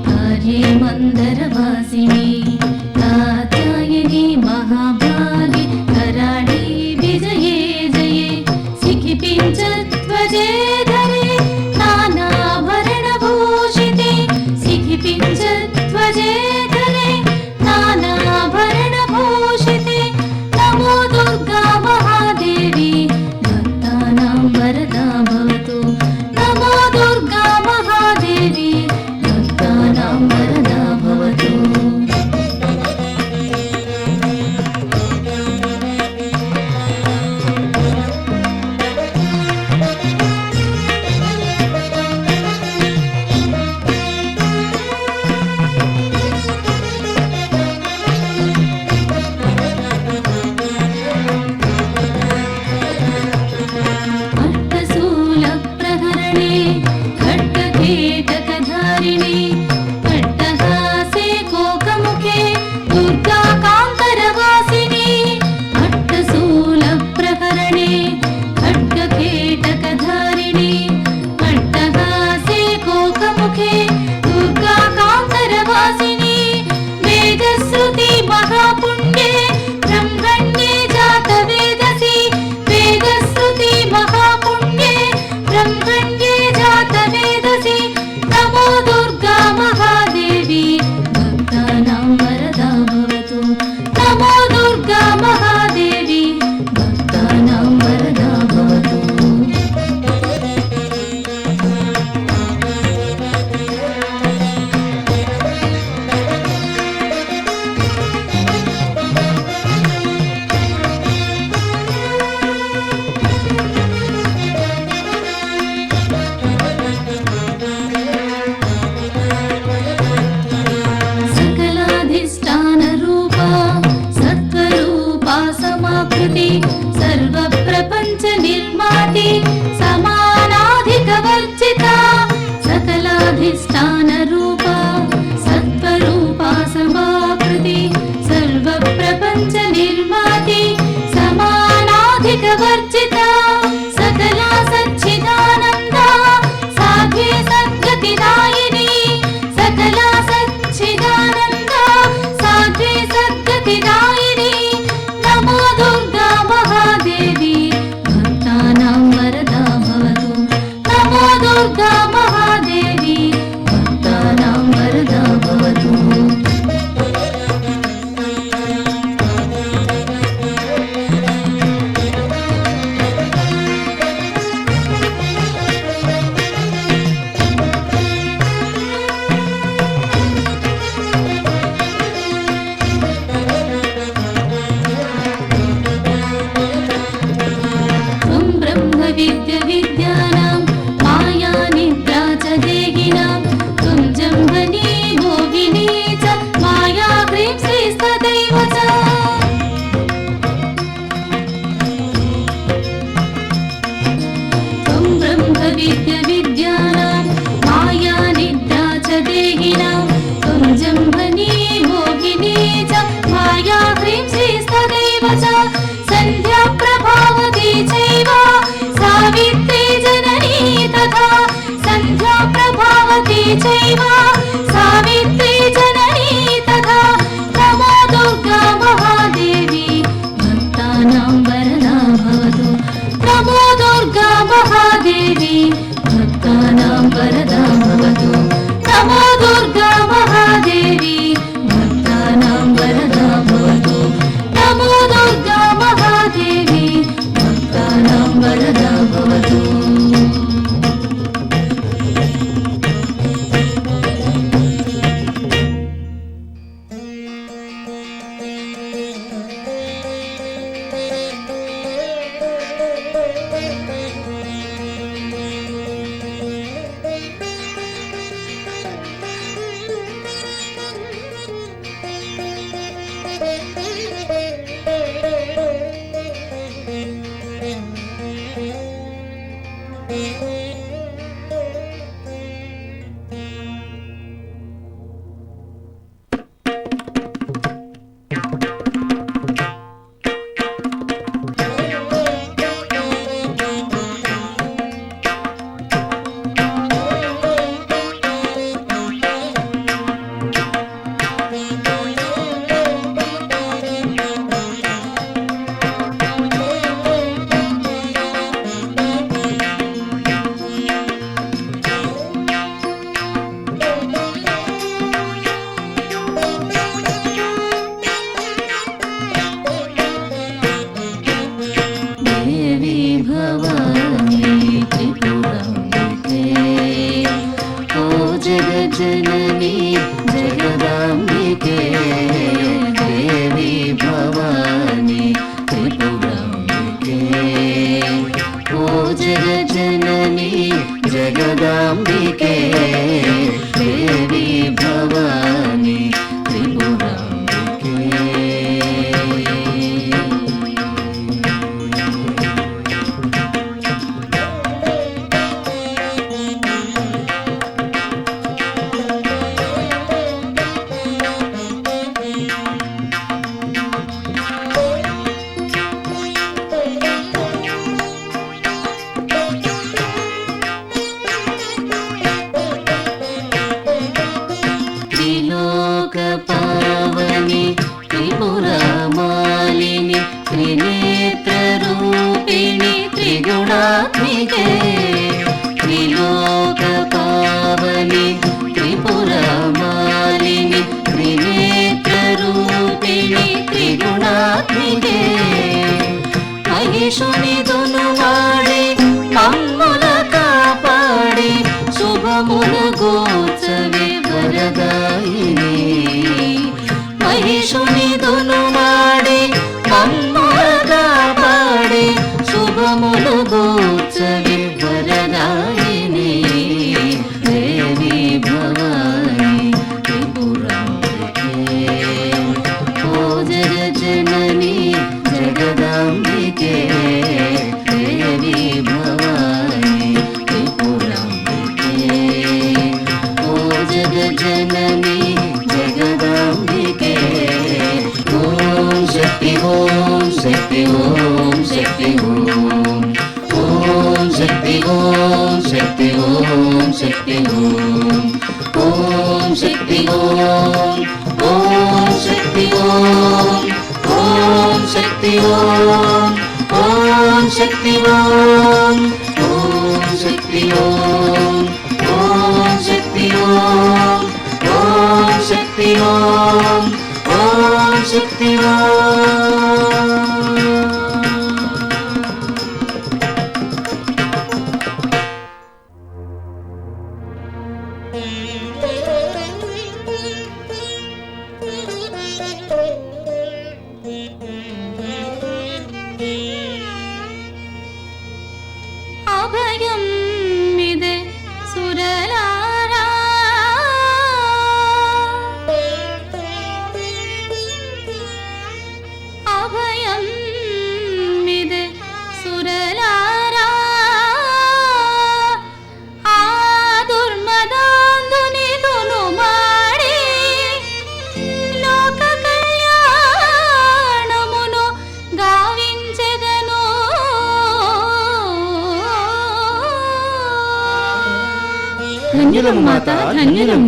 కార్యే మందరవాసిని కాత్యాయని మహాభాగే కరాళే విజయే జయే సిఖిపించధ్వజే ధరే నానాభరణభూషితే సిఖిపించధ్వజే ధరే నానాభరణభూషితే నమో దుర్గా మహాదేవి భక్తానాం వరదా భవతు నమో దుర్గా మహాదేవి భక్తానాం వరదా భవతు अट्टशूलप्रहरणे खड्गकेटकधारिणे अट्टहासे कोकमुखे दुर्गाकान्तरवासिनि अट्टशूलप्रहरणे खड्गकेटकधारिणे अट्टहासे कोकमुखे दुर्गाकान्तरवासिनि वेदश्रुति महापुण्ये ब्रह्मण्ये जातवेदसि वेदश्रुति महापुण्ये ब्रह्मण्ये जातवेदसि नमो दुर्गा महादेवी भक्तानां वरदा भवतु नमो दुर्गा महादेवी भक्तानां वरदा भवतु सकलाधिष्ठानरूपा सत्त्वरूपा समाकृति सर्वप्रपञ्चनिर्माति समानाधिकवर्जिता सकलाधिष्ठानरूपा सत्त्वरूपा समाकृति सर्वप्रपञ्चनिर्माति समानाधिकवर्जिता सकला सच्चिदानन्दा साध्वे सद्गतिदायिनी सकला सच्चिदानन्दा साध्वे सद्गतिदायिनी नमो दुर्गा महादेवी भक्तानां वरदा भवतु नमो दुर्गा महादेवी भक्तानां वरदा भवतु त्वं ब्रह्मविद्यानां माया निद्रा च देहिनां त्वं जम्बनी भोगिनी च माया ह्रीं श्रीस्तदैव च त्वं ब्रह्मविद्यानां माया निद्रा च देहिनां त्वं जम्बनी भोगिनी च माया ह्रीं श्रीस्तदैव च सन्ध्या प्रभावती चैव सावित्री जननी तथा सन्ध्या प्रभावती चैव सावित्री जननी तथा नमो दुर्गा महादेवी भक्तानां वरदा भवतु नमो दुर्गा महादेवी भक्तानां वरदा भवतु नमो दुर्गा महादेवी भक्तानां वरदा भवतु नमो दुर्गा महादेवी भक्तानां वरदा भवतु జననీ జగదాంబికే దేవి భవాని త్రిపురాంబికే ఓ జగజననీ జగదాంబికే దేవి భవాని త్రిపురాంబికే త్రిలోక పావని త్రిపురమాలిని త్రినేత్ర రూపిణి త్రిగుణాత్మికే త్రిలోక పావని త్రిపురమాలిని త్రినేత్ర రూపిణి త్రిగుణాత్మికే మహిషుని దునువాడి మమ్ముల కాపాడి శుభముల గోచవి వరదాయిని మహిషుని దునువాడి మమ్ముల కాపాడి శుభముల గోచవి వరదాయిని దేవి భవాని త్రిపురాంబికే ఓ జగజననీ జగదాంబికే దేవి భవాని త్రిపురాంబికే ఓ జగజననీ జగదాంబికే ఓం శక్తి ఓం శక్తి ఓం శక్తి ఓం ఓం శక్తి ఓం శక్తి ఓం శక్తి ఓం ఓం శక్తి ఓం ఓం శక్తి ఓం ఓం శక్తి ఓం ఓం శక్తి ఓం ఓం శక్తి ఓం ఓం శక్తి ఓం ఓం శక్తి ఓం ఓం శక్తి ఓం అభయం ఇదే సురలారా అభయం ఇదే సురలారా ఆ దుర్మదాంధుని దునుమాడి లోక కళ్యాణమును గావించెదను ధన్యులం మాత ధన్యులం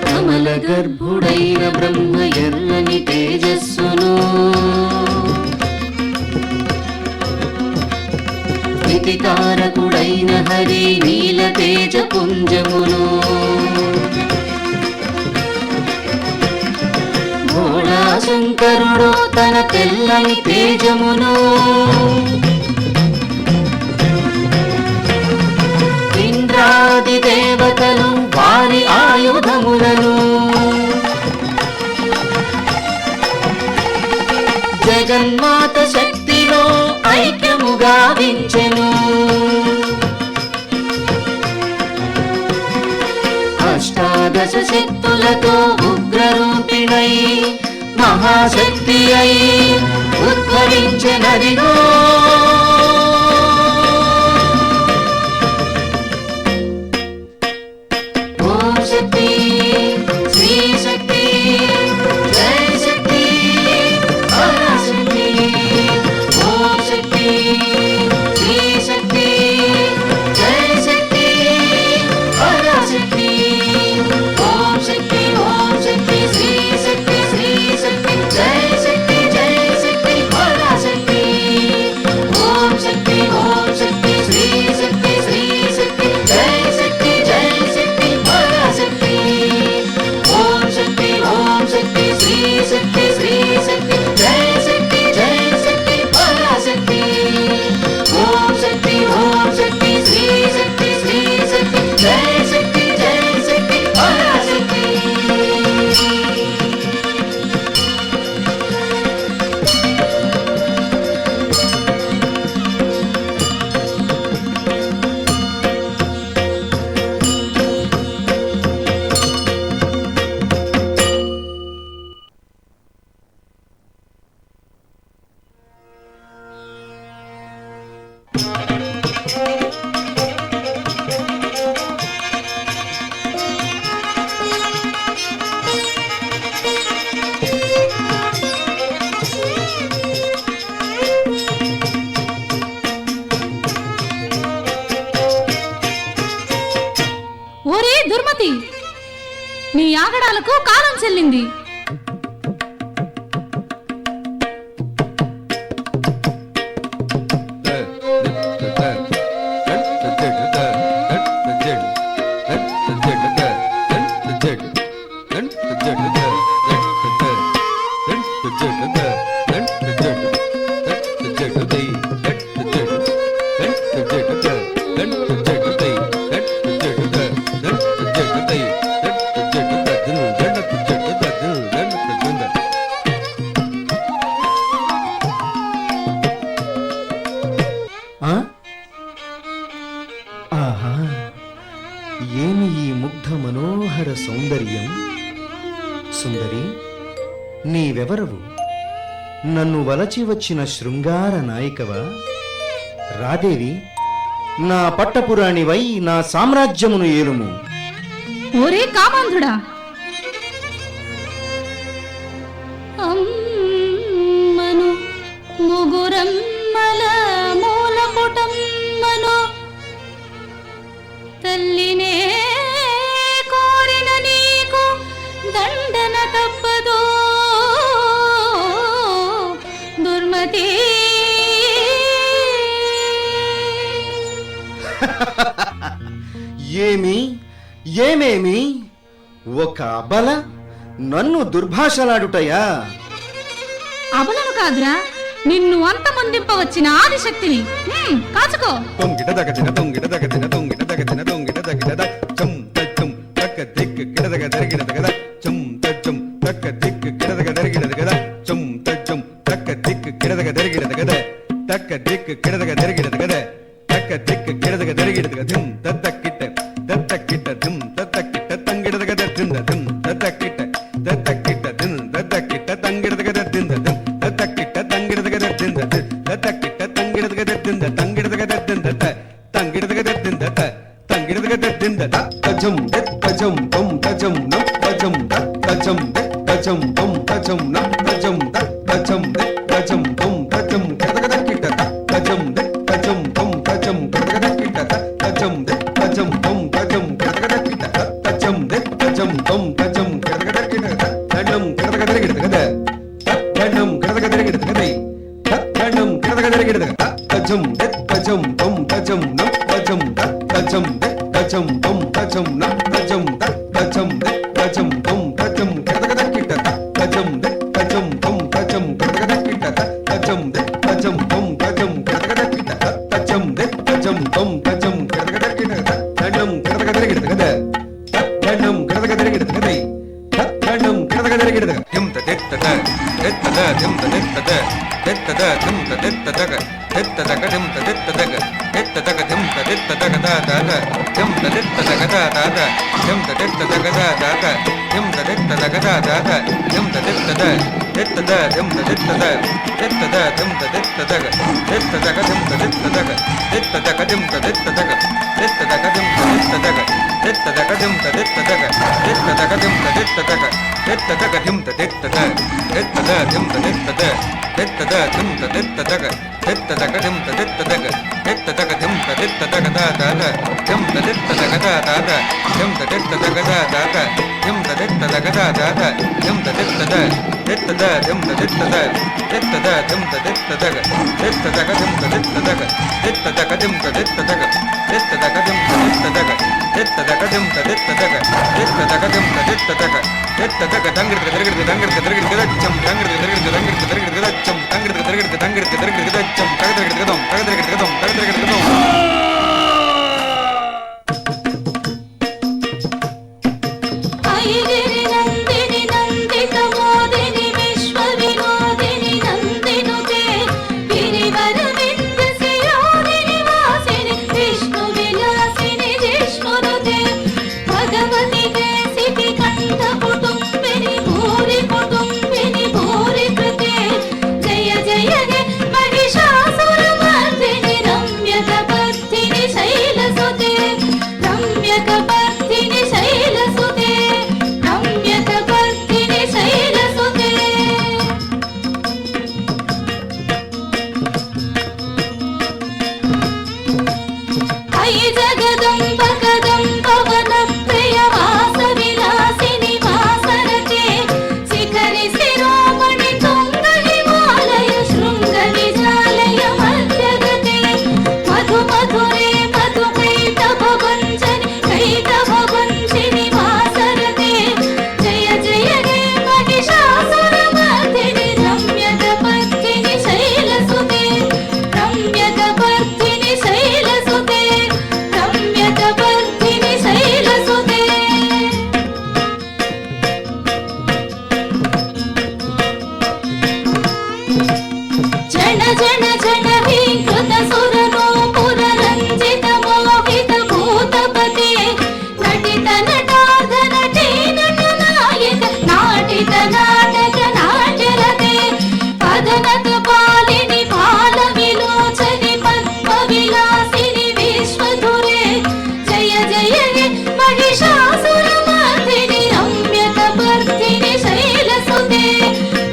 కమల గర్భుడైన బ్రహ్మ ఎర్రని తేజస్సును స్థితికారకుడైన హరి నీల తేజ పుంజమును భోళా శంకరుడు తన తెల్లని తేజమును ఇంద్రాది దేవతలు వారి ఆయుధములను జగన్మాత శక్తిలో ఐక్యముగా వించెను అష్టాదశ శక్తులతో ఉగ్రరూపిణై మహాశక్తి అయి ఉద్భవించెనదిగో ఓం శక్తి శ్రీ శక్తి జయ శక్తి పరాశక్తి ఓం శక్తి శ్రీ శక్తి జయ శక్తి పరాశక్తి ఓం శక్తి శ్రీ శక్తి శక్తి శ్రీ శక్తి జయ శక్తి పరాశక్తి ఓం శక్తి శ్రీ శక్తి జయ శక్తి పరాశక్తి ఓరే దుర్మతి, నీ ఆగడాలకు కాలం చెల్లింది. ఆహా, ఏమి ఈ ముగ్ధ మనోహర సౌందర్యం! సుందరి, నీవెవరవు? నన్ను వలచి వచ్చిన శృంగార నాయికవా? రాదేవి, నా పట్టపురాణివై నా సామ్రాజ్యమును ఏలుము. ఓరే కామాంధుడా, అమ్మను ముగురమ్మల మూలపుటమ్మను తల్లినే కోరిన నీకు దండన తప్పదో దుర్మతి. ఏమేమి ఒక అబల నన్ను దుర్భాషలాడుటయా? అబలను కాదురా, నిన్ను అంతమొందింపవచ్చిన ఆదిశక్తిని. కాచుకో. తొంగిట దగదిన తొంగిట దగదిన తొంగిట దగదిన తొంగిట దగదద చం తచ్చం తక్క దిక్కు కిడదగ దరిగిడద గద చం తచ్చం తక్క దిక్కు కిడదగ దరిగిడద గద చం తచ్చం తక్క దిక్కు కిడదగ దరిగిడద గద తక్క దిక్కు కిడదగ దరిగిడద గద తక్క దిక్కు కిడదగ దరిగిడద గద ధిం దత్తక్కిట ధిం దత్తక్కిట తంగిడద గద ధిం ధిం దత్తక్కిట ధిం దత్తక్కిట తంగిడద గద ధిం ధిం దత్తక్కిట తంగిడద గద ధిం ధిం దత్తక్కిట తంగిడద గద ధిం తంగిడద గద ధిం తంగిడద గద ధిం తంగిడద గద ధిం తజం తజం తం తజం నం తజం తజం తజం తం తజం నం తజం తజం తజం తం తజం కదగద కిట తజం తజం తం తజం కదగద కిట తజం తజం తం తజం కదగద కిట తజం తజం తం తజం కదగద కిట తజం కదగద కిట కద తజం కదగద కిట కద తజం కదగద కిట తజం తజం తం తజం నం తజం తజం తజం తం తజం నం తజం తజం తజం తం తజం కదగద కిట తజం తజం తం తజం కదగద కిట తజం తజం తం తజం కదగద కిట తజం తజం తం తజం కదగద కిట తజం కదగద కిట కద తజం కదగద కిట కద తజం కదగద కిట ధిం తదెత్తద దెత్తద ధిం తదెత్తద దెత్తద ధిం తదెత్తదగ దెత్తదగ ధిం తదెత్తదగ దెత్తదగ ధిం తదెత్తదగ దాదాద ధిం తదెత్తదగ దాదాద ధిం తదెత్తదగ దాదాద ధిం తదెత్తదగ దాదాద ధిం తదెత్తద దెత్తద ధిం తదెత్తద దెత్తద ధిం తదెత్తదగ దెత్తదగ ధిం తదెత్తదగ దెత్తదగ ధిం తదెత్తదగ దెత్తదగ ధిం తదెత్తదగ దెత్తదగ ధిం తదెత్తదగ దెత్తదగ ధిం తదెత్తదగ దెత్తదగ ధిం తదెత్తద దెత్తద ధిం తదెత్తద దెత్తద ధిం తదెత్తదగ దెత్తదగ ధిం తదెత్తదగ దెత్తదగ ధిం తదెత్తదగ దాదాద ధిం తదెత్తదగ దాదాద ధిం తదెత్తదగ దాదాద ధిం తదెత్తదగ దాదాద ధిం తదెత్తద దెత్తద ధిం తదెత్తద దెత్తద ధిం తదెత్తదగ దెత్తదగ ధిం తదెత్తదగ దెత్తదగ ధిం తదెత్తదగ దెత్తదగ ధిం తదెత్తదగ తిత్తదక దింత తిత్తదక తిత్తదక దింత తిత్తదక తిత్తదక దంగిడిక తిరిగిడిక దంగిడిక తిరిగిడిక దచ్చం దంగిడిక తిరిగిడిక దంగిడిక తిరిగిడిక దచ్చం దంగిడిక తిరిగిడిక దంగిడిక తిరిగిడిక దచ్చం తగదిరిగిడిక దం తగదిరిగిడిక దం తగదిరిగిడిక దం. ఐగిరి నందిని నందిత మోదిని విశ్వ వినోదిని నందినుతే గిరివర వింధ్య శిరోదిని వాసిని విష్ణు విలాసిని జిష్ణునుతే భగవతి దేశికి కంఠ కుటుంబిని భూరి కుటుంబిని భూరి కృతే జయ జయ హే మహిషాసురమర్దిని రమ్యకపర్దిని శైలసుతే రమ్యకపర్దిని శైలసుతే రమ్యకపర్దిని శైలసుతే. అయి జగదంబ కదంబ వన ప్రియ వాస విలాసిని వాసరతే శిఖరి శిరోమణి తుంగ హిమాలయ శృంగ విజాలయ మధ్యగతే మధు మధురే మధు కైటభ భంజని కైటభ భంజిని వాసరతే జయ జయ హే మహిషాసురమర్దిని రమ్యకపర్దిని శైలసుతే రమ్యకపర్దిని శైలసుతే రమ్యకపర్దిని శైలసుతే. జన జన జన హీకృత సురనూపుర రంజిత మోహిత భూతపతే నటిత నటార్థ నటీ నట నాయక నాటిత నాటక నాట్యరతే పదనత పాలిని బాల విలోచని పద్మ విలాసిని విశ్వధురే జయ జయ హే మహిషాసురమర్దిని రమ్యకపర్దిని శైలసుతే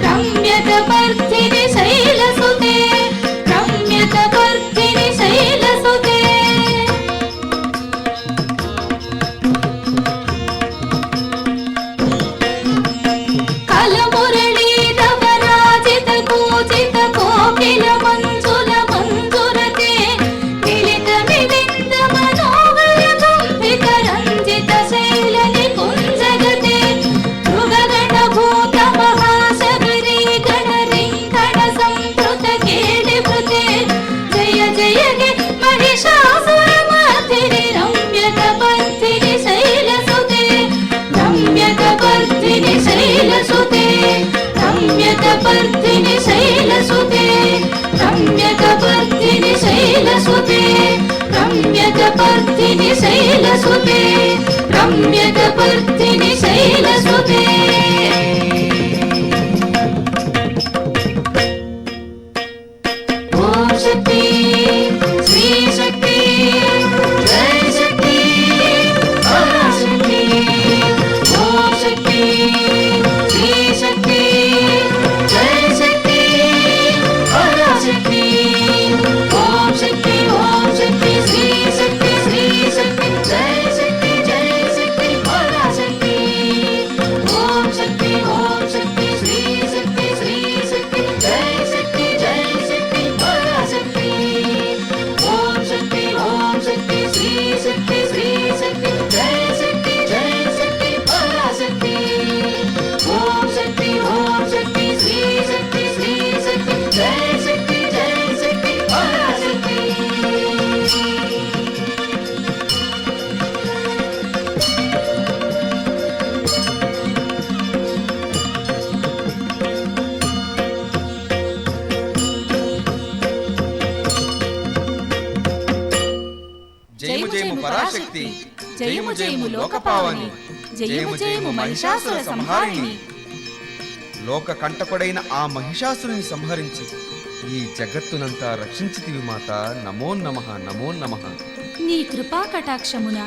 రమ్యకపర్దిని శైలసుతే రమ్యకపర్దిని శైలసుతే. కలమురళీరవరాజిత కూజిత కోకిల మంజుల మంజురతే మిలిత మిలింద మనోహర కంపిత రంజిత శైల నికుంజగతే మృగగణ భూత మహాశబరి గణ రింగణ సంపృత కేళి భృతే జయ జయ హే మహిషాసురమర్దిని రమ్యకపర్దిని శైలసుతే రమ్యకపర్దిని శైలసుతే రమ్యకపర్దిని శైలసుతే రమ్యకపర్దిని శైలసుతే రమ్యకపర్దిని శైలసుతే రమ్యకపర్దిని శైలసుతే. ఓం శక్తి శ్రీ శక్తి జయ శక్తి పరాశక్తి ఓం శక్తి శ్రీ శక్తి జయ శక్తి పరాశక్తి ఓం శక్తి శ్రీ శక్తి జయ శక్తి పరాశక్తి ఓం శక్తి శ్రీ శక్తి జయ శక్తి పరాశక్తి ఓం శక్తి శ్రీ శక్తి జయ శక్తి పరాశక్తి ఓం శక్తి శ్రీ శక్తి జయ శక్తి పరాశక్తి. జయము జయము పరాశక్తి జయము జయము లోకపావని జయము జయము మహిషాసుర సంహారిణి. లోక కంటకుడైన ఆ మహిషాసురుని సంహరించి ఈ జగత్తునంతా రక్షించితివి మాత. నమో నమః నమో నమః. నీ కృపా కటాక్షమున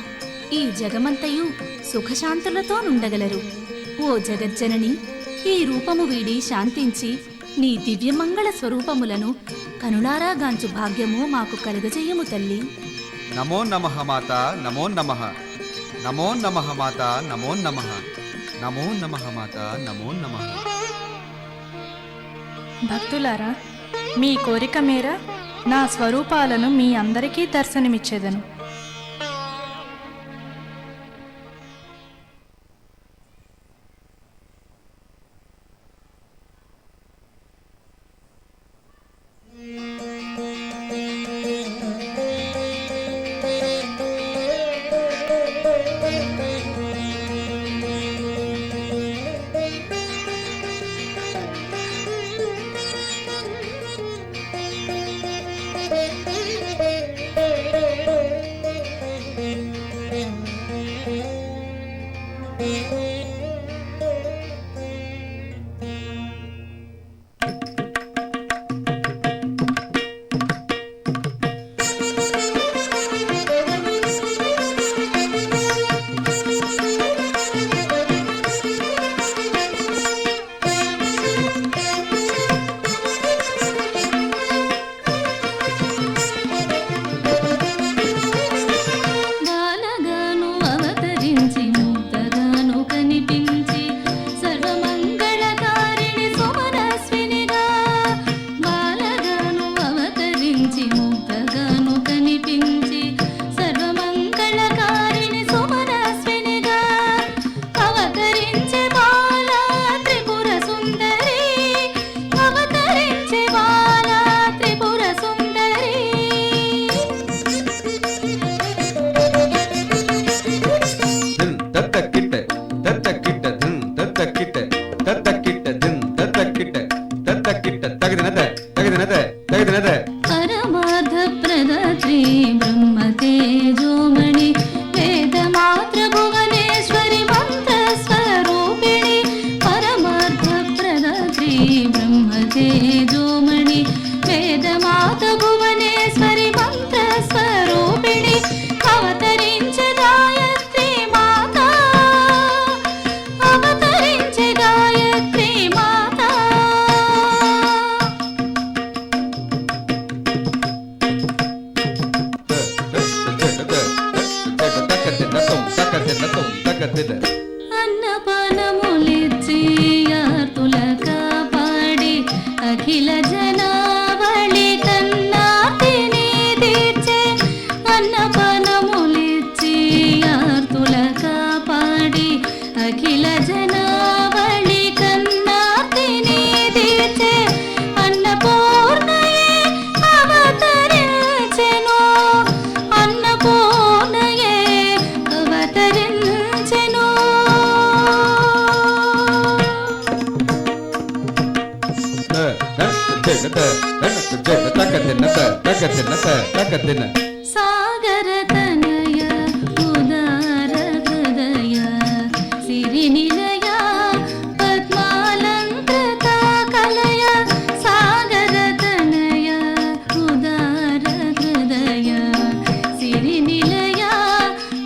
ఈ జగమంతయు సుఖశాంతులతో నుండగలరు. ఓ జగజ్జనని, ఈ రూపము వీడి శాంతించి నీ దివ్యమంగళ స్వరూపములను కనులారా గాంచు భాగ్యము మాకు కలుగజేయము తల్లి. నమో నమః మాత నమో నమః. నమో నమః మాత నమో నమః. నమో నమః మాత నమో నమః. భక్తులారా, మీ కోరిక మేర నా స్వరూపాలను మీ అందరికీ దర్శనమిచ్చేదను. తక్కిట్ట తగదినద తగదినద తగదినద పరమార్థ ప్రదాత్రి బ్రహ్మ తేజోమణి వేద మాత్ర భువనేశ్వరి మంత్ర స్వరూపిణి పరమార్థ ప్రదాత్రి బ్రహ్మ తేజోమణి వేద మాత భువనేశ్వరి మంత్ర స్వరూపిణి అవతరించే గాయత్రి మాత అవతరించే గాయత్రి మాత అన్నపానములిచ్చి ఆర్తుల కాపాడి అఖిల జనావళి కన్నార్తిని తీర్చే అన్నపానములిచ్చి ఆర్తుల కాపాడి అఖిల జనావళి కన్నార్తిని తీర్చే అన్నపూర్ణయే అవతరించెను అన్నపూర్ణయే అవతరించెను సాగర తనయ ఉదార హృదయ సిరి నిలయ పద్మాలంకృత కలయ సాగర తనయ ఉదార హృదయ సిరి నిలయ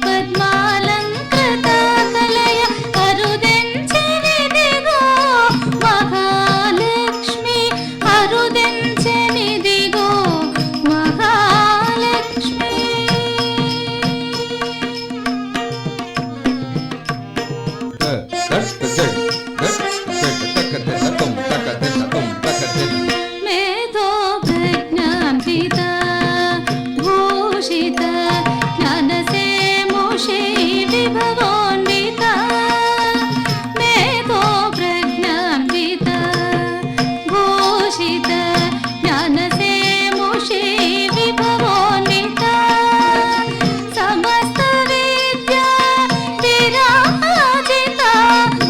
పద్మాలంకృత కలయ అరుదెంచెనిదిగో మహాలక్ష్మి అరుదెంచెనిదిగో మహాలక్ష్మి మేధో ప్రజ్ఞాన్విత భూషిత జ్ఞానసేముషీ విభవోన్విత మేధో ప్రజ్ఞాన్విత భూషిత జ్ఞానసేముషీ విభవోన్విత సమస్త విద్యా విరాజిత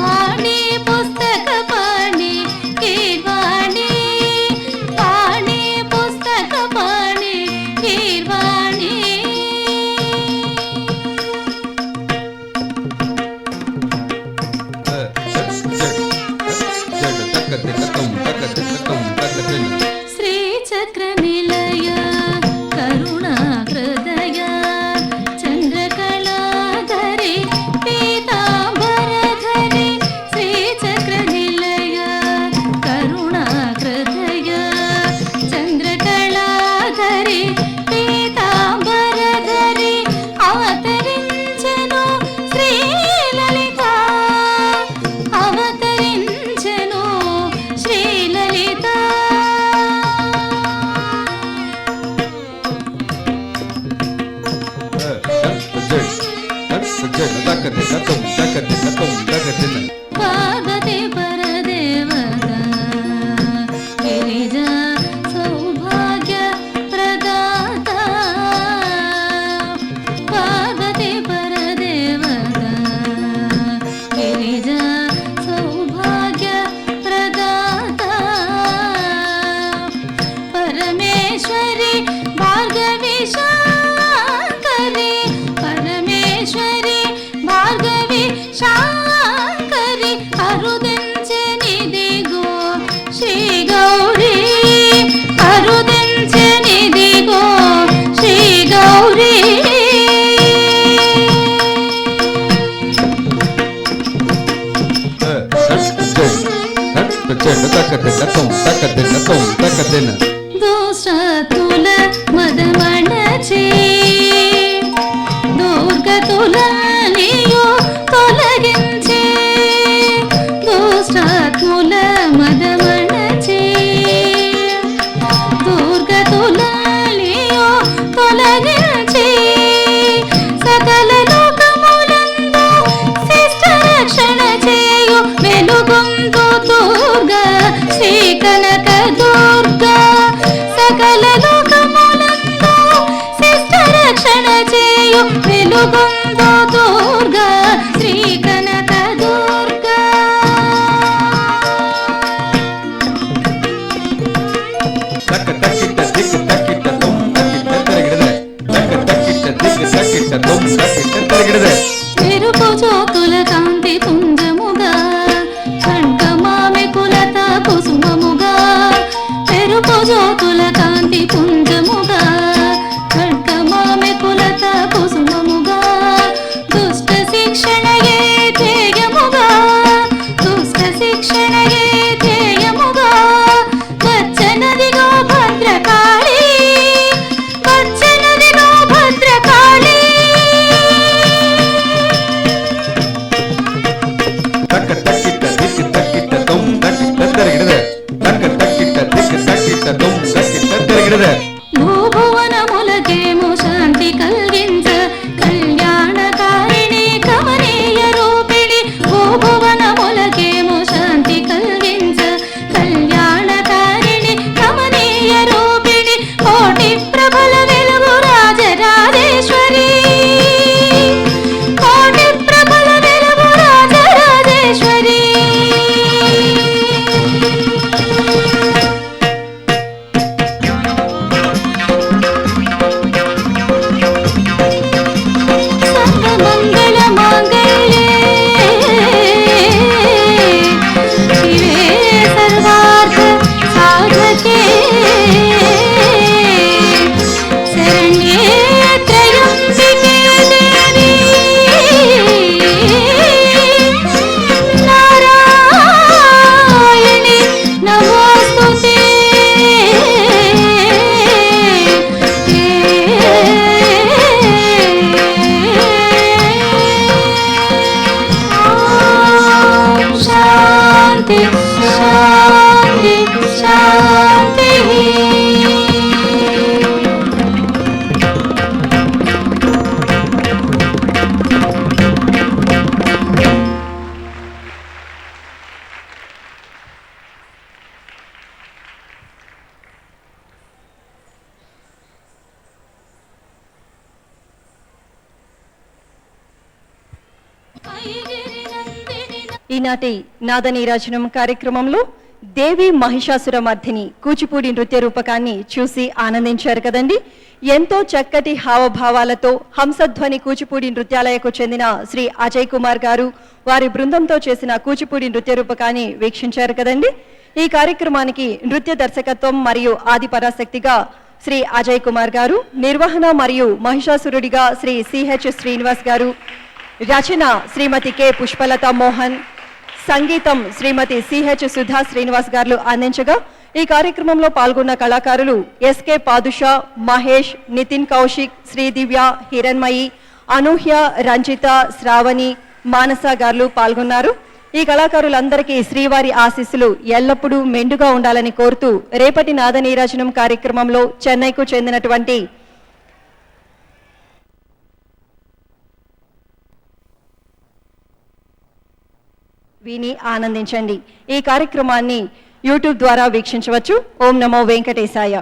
వాణి పుస్తక పాణి కీర్వాణి వాణి పుస్తక పాణి కీర్వాణి శ్రీచక్ర నిలయ కరుణా హృదయ చంద్రకళాధరి పీతాంబరధరి శ్రీచక్ర నిలయ కరుణా హృదయ చంద్రకళాధరి పీతాంబరధరి అవతరించెను శ్రీలలిత అవతరించెను శ్రీలలిత పార్వతి పరదేవత గిరిజా సౌభాగ్య ప్రదాత పార్వతి పరదేవత గిరిజా సౌభాగ్య ప్రదాత పరమేశ్వరి భార్గవి శాంకరి పరమేశ్వరి భార్గవి శాంకరి అరుదెంచెనిదిగో శ్రీ గౌరీ అరుదెంచెనిదిగో శ్రీ గౌరీ దోషతుల మదమణచి దుర్గతులనియు తొలగించి దుష్టతుల మదమణచి దుర్గతులనియు తొలగించి సకల లోకములందు శిష్ట రక్షణ చేయు వెలుగొందు దుర్గా శ్రీ కనక దుర్గా సకల లోకములందు శిష్ట రక్షణ చేయు వెలుగొందు దుర్గా దిగిడద భూభువనములకేము శాంతి కలిగించ కళ్యాణకారిణి కమనీయ రూపిణి భూభువనములకేము శాంతి కలిగించ కళ్యాణకారిణి కమనీయ రూపిణి కోటి ప్రభల వెలుగు రాజరాజేశ్వరి కోటి ప్రభల వెలుగు రాజరాజేశ్వరి మంగళ మాంగళ్యే శివే సర్వార్థ సాధకే శరణ్యే త్రయంబికే దేవి నారాయణి నమోస్తుతే శాంతి శాంతి శాంతి ఈనాటి నాదనీరాజనం కార్యక్రమంలో దేవి మహిషాసుర మర్దిని కూచిపూడి నృత్య రూపకాన్ని చూసి ఆనందించారు కదండి. ఎంతో చక్కటి హావభావాలతో హంసధ్వని కూచిపూడి నృత్యాలయకు చెందిన శ్రీ అజయ్ కుమార్ గారు వారి బృందంతో చేసిన కూచిపూడి నృత్య రూపకాన్ని వీక్షించారు కదండి. ఈ కార్యక్రమానికి నృత్య దర్శకత్వం మరియు ఆది పరాశక్తిగా శ్రీ అజయ్ కుమార్ గారు, నిర్వహణ మరియు మహిషాసురుడిగా శ్రీ సిహెచ్ శ్రీనివాస్ గారు, రచన శ్రీమతి కె పుష్పలత మోహన్, సంగీతం శ్రీమతి సిహెచ్ సుధా శ్రీనివాస్ గారు అందించగా ఈ కార్యక్రమంలో పాల్గొన్న కళాకారులు ఎస్కే పాదుషా, మహేష్, నితిన్ కౌశిక్, శ్రీదివ్య, హిరణ్మయి, అనూహ్య, రంజిత, శ్రావణి, మానస గారు పాల్గొన్నారు. ఈ కళాకారులందరికీ శ్రీవారి ఆశీస్సులు ఎల్లప్పుడూ మెండుగా ఉండాలని కోరుతూ రేపటి నాదనీరాజనం కార్యక్రమంలో చెన్నైకు చెందినటువంటి విని ఆనందించండి. ఈ కార్యక్రమాన్ని యూట్యూబ్ ద్వారా వీక్షించవచ్చు. ఓం నమో వెంకటేశాయ.